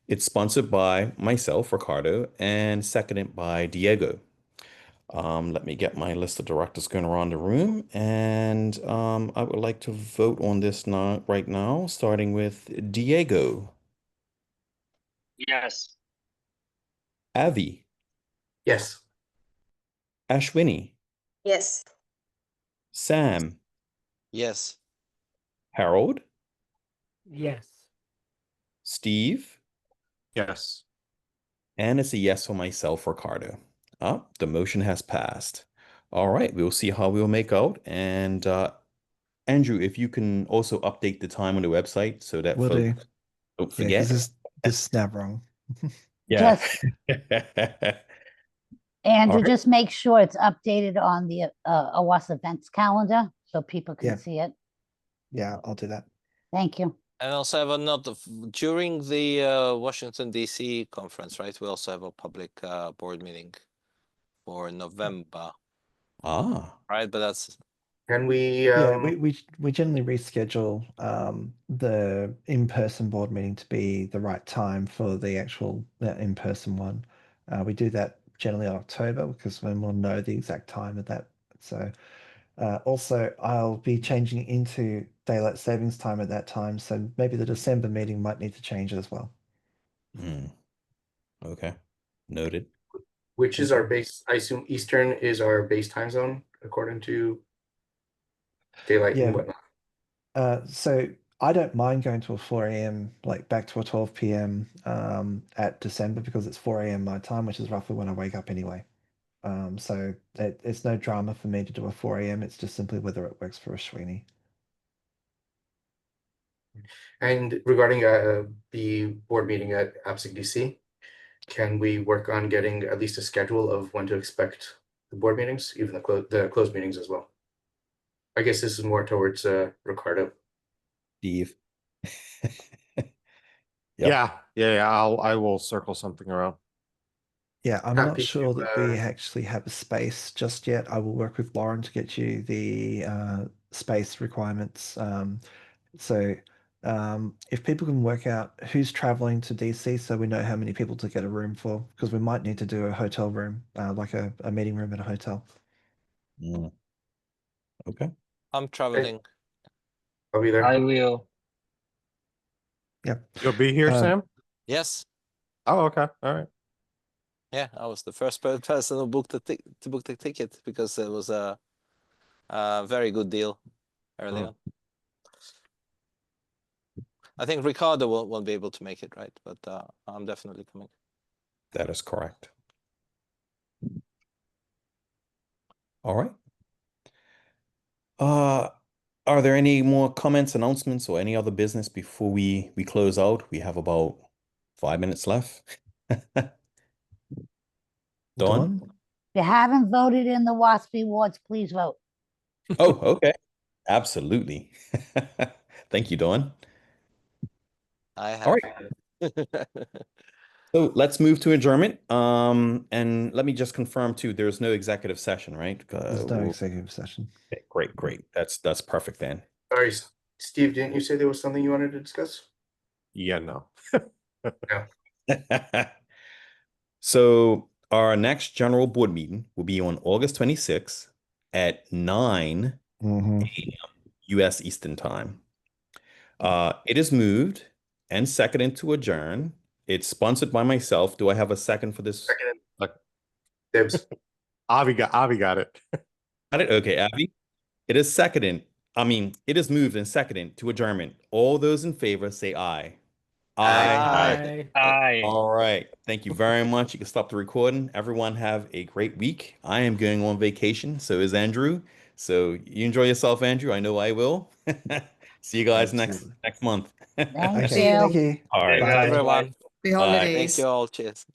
[SPEAKER 11] It's sponsored by myself, Ricardo, and seconded by Diego. Let me get my list of directors going around the room, and I would like to vote on this right now, starting with Diego,
[SPEAKER 13] Yes.
[SPEAKER 11] Avi,
[SPEAKER 3] Yes.
[SPEAKER 11] Ashwini,
[SPEAKER 10] Yes.
[SPEAKER 11] Sam,
[SPEAKER 2] Yes.
[SPEAKER 11] Harold,
[SPEAKER 14] Yes.
[SPEAKER 11] Steve,
[SPEAKER 12] Yes.
[SPEAKER 11] and it's a yes for myself, Ricardo. The motion has passed. All right, we'll see how we'll make out. And Andrew, if you can also update the time on the website so that
[SPEAKER 5] Will do.
[SPEAKER 11] folks don't
[SPEAKER 5] Yeah, because
[SPEAKER 11] forget.
[SPEAKER 5] this is now wrong.
[SPEAKER 11] Yeah.
[SPEAKER 7] Just Andrew,
[SPEAKER 1] right.
[SPEAKER 7] just make sure it's updated on the OWASP events calendar so people can
[SPEAKER 5] Yeah.
[SPEAKER 7] see it.
[SPEAKER 5] Yeah, I'll do that.
[SPEAKER 7] Thank you.
[SPEAKER 2] And also have a note of during the Washington DC conference, right? We also have a public board meeting for November, right? But that's
[SPEAKER 3] Can we?
[SPEAKER 5] Yeah, we generally reschedule the in-person board meeting to be the right time for the actual in-person one. We do that generally in October because then we'll know the exact time of that. So also I'll be changing into daylight savings time at that time. So maybe the December meeting might need to change as well.
[SPEAKER 1] Okay, noted.
[SPEAKER 3] Which is our base? I assume Eastern is our base time zone according to daylight and whatnot.
[SPEAKER 5] So I don't mind going to a 4 a.m. like back to a 12 p.m. At December because it's 4 a.m. my time, which is roughly when I wake up anyway. So it's no drama for me to do a 4 a.m. It's just simply whether it works for Ashwini.
[SPEAKER 3] And regarding the board meeting at AppSec DC, can we work on getting at least a schedule of when to expect the board meetings, even the closed meetings as well? I guess this is more towards Ricardo.
[SPEAKER 1] Steve.
[SPEAKER 12] Yeah. I will circle something around.
[SPEAKER 5] Yeah, I'm
[SPEAKER 3] Happy
[SPEAKER 5] not sure
[SPEAKER 3] to,
[SPEAKER 5] that we actually have a space just yet. I will work with Lauren to get you the space requirements. So if people can work out who's traveling to DC so we know how many people to get a room for, because we might need to do a hotel room, like a meeting room at a hotel.
[SPEAKER 1] Okay.
[SPEAKER 2] I'm traveling.
[SPEAKER 3] I'll be there.
[SPEAKER 13] I will.
[SPEAKER 5] Yeah.
[SPEAKER 12] You'll be here, Sam?
[SPEAKER 2] Yes.
[SPEAKER 12] Oh, okay. All right.
[SPEAKER 2] Yeah, I was the first person who booked to book the ticket because it was a very good deal early on. I think Ricardo won't be able to make it, right? But I'm definitely coming.
[SPEAKER 1] That is correct. All right. Are there any more comments, announcements, or any other business before we close out? We have about 5 minutes left. Dawn?
[SPEAKER 7] If you haven't voted in the WASP awards, please vote.
[SPEAKER 1] Oh, okay. Absolutely. Thank you, Dawn.
[SPEAKER 2] I have.
[SPEAKER 1] All right. So let's move to adjournment. And let me just confirm too, there's no executive session, right?
[SPEAKER 5] There's no executive session.
[SPEAKER 1] Okay, great. That's perfect then.
[SPEAKER 3] Sorry, Steve, didn't you say there was something you wanted to discuss?
[SPEAKER 12] Yeah, no.
[SPEAKER 3] No.
[SPEAKER 1] So our next general board meeting will be on August 26th at 9 a.m. U.S. Eastern Time. It is moved and seconded to adjourn. It's sponsored by myself. Do I have a second for this?
[SPEAKER 3] Dibs.
[SPEAKER 12] Avi got it.
[SPEAKER 1] Got it? Okay, Abby. It is seconded. It is moved and seconded to adjournment. All those in favor say aye. Aye.
[SPEAKER 13] Aye.
[SPEAKER 1] All right. Thank you very much. You can stop the recording. Everyone have a great week. I am going on vacation. So is Andrew. So you enjoy yourself, Andrew. I know I will. See you guys next month.
[SPEAKER 7] Thank
[SPEAKER 5] Okay,
[SPEAKER 7] you.
[SPEAKER 5] thank you.
[SPEAKER 1] All right.
[SPEAKER 13] Thanks, everyone.
[SPEAKER 4] Happy
[SPEAKER 1] Bye.
[SPEAKER 2] Thank
[SPEAKER 4] holidays.
[SPEAKER 2] you all. Cheers.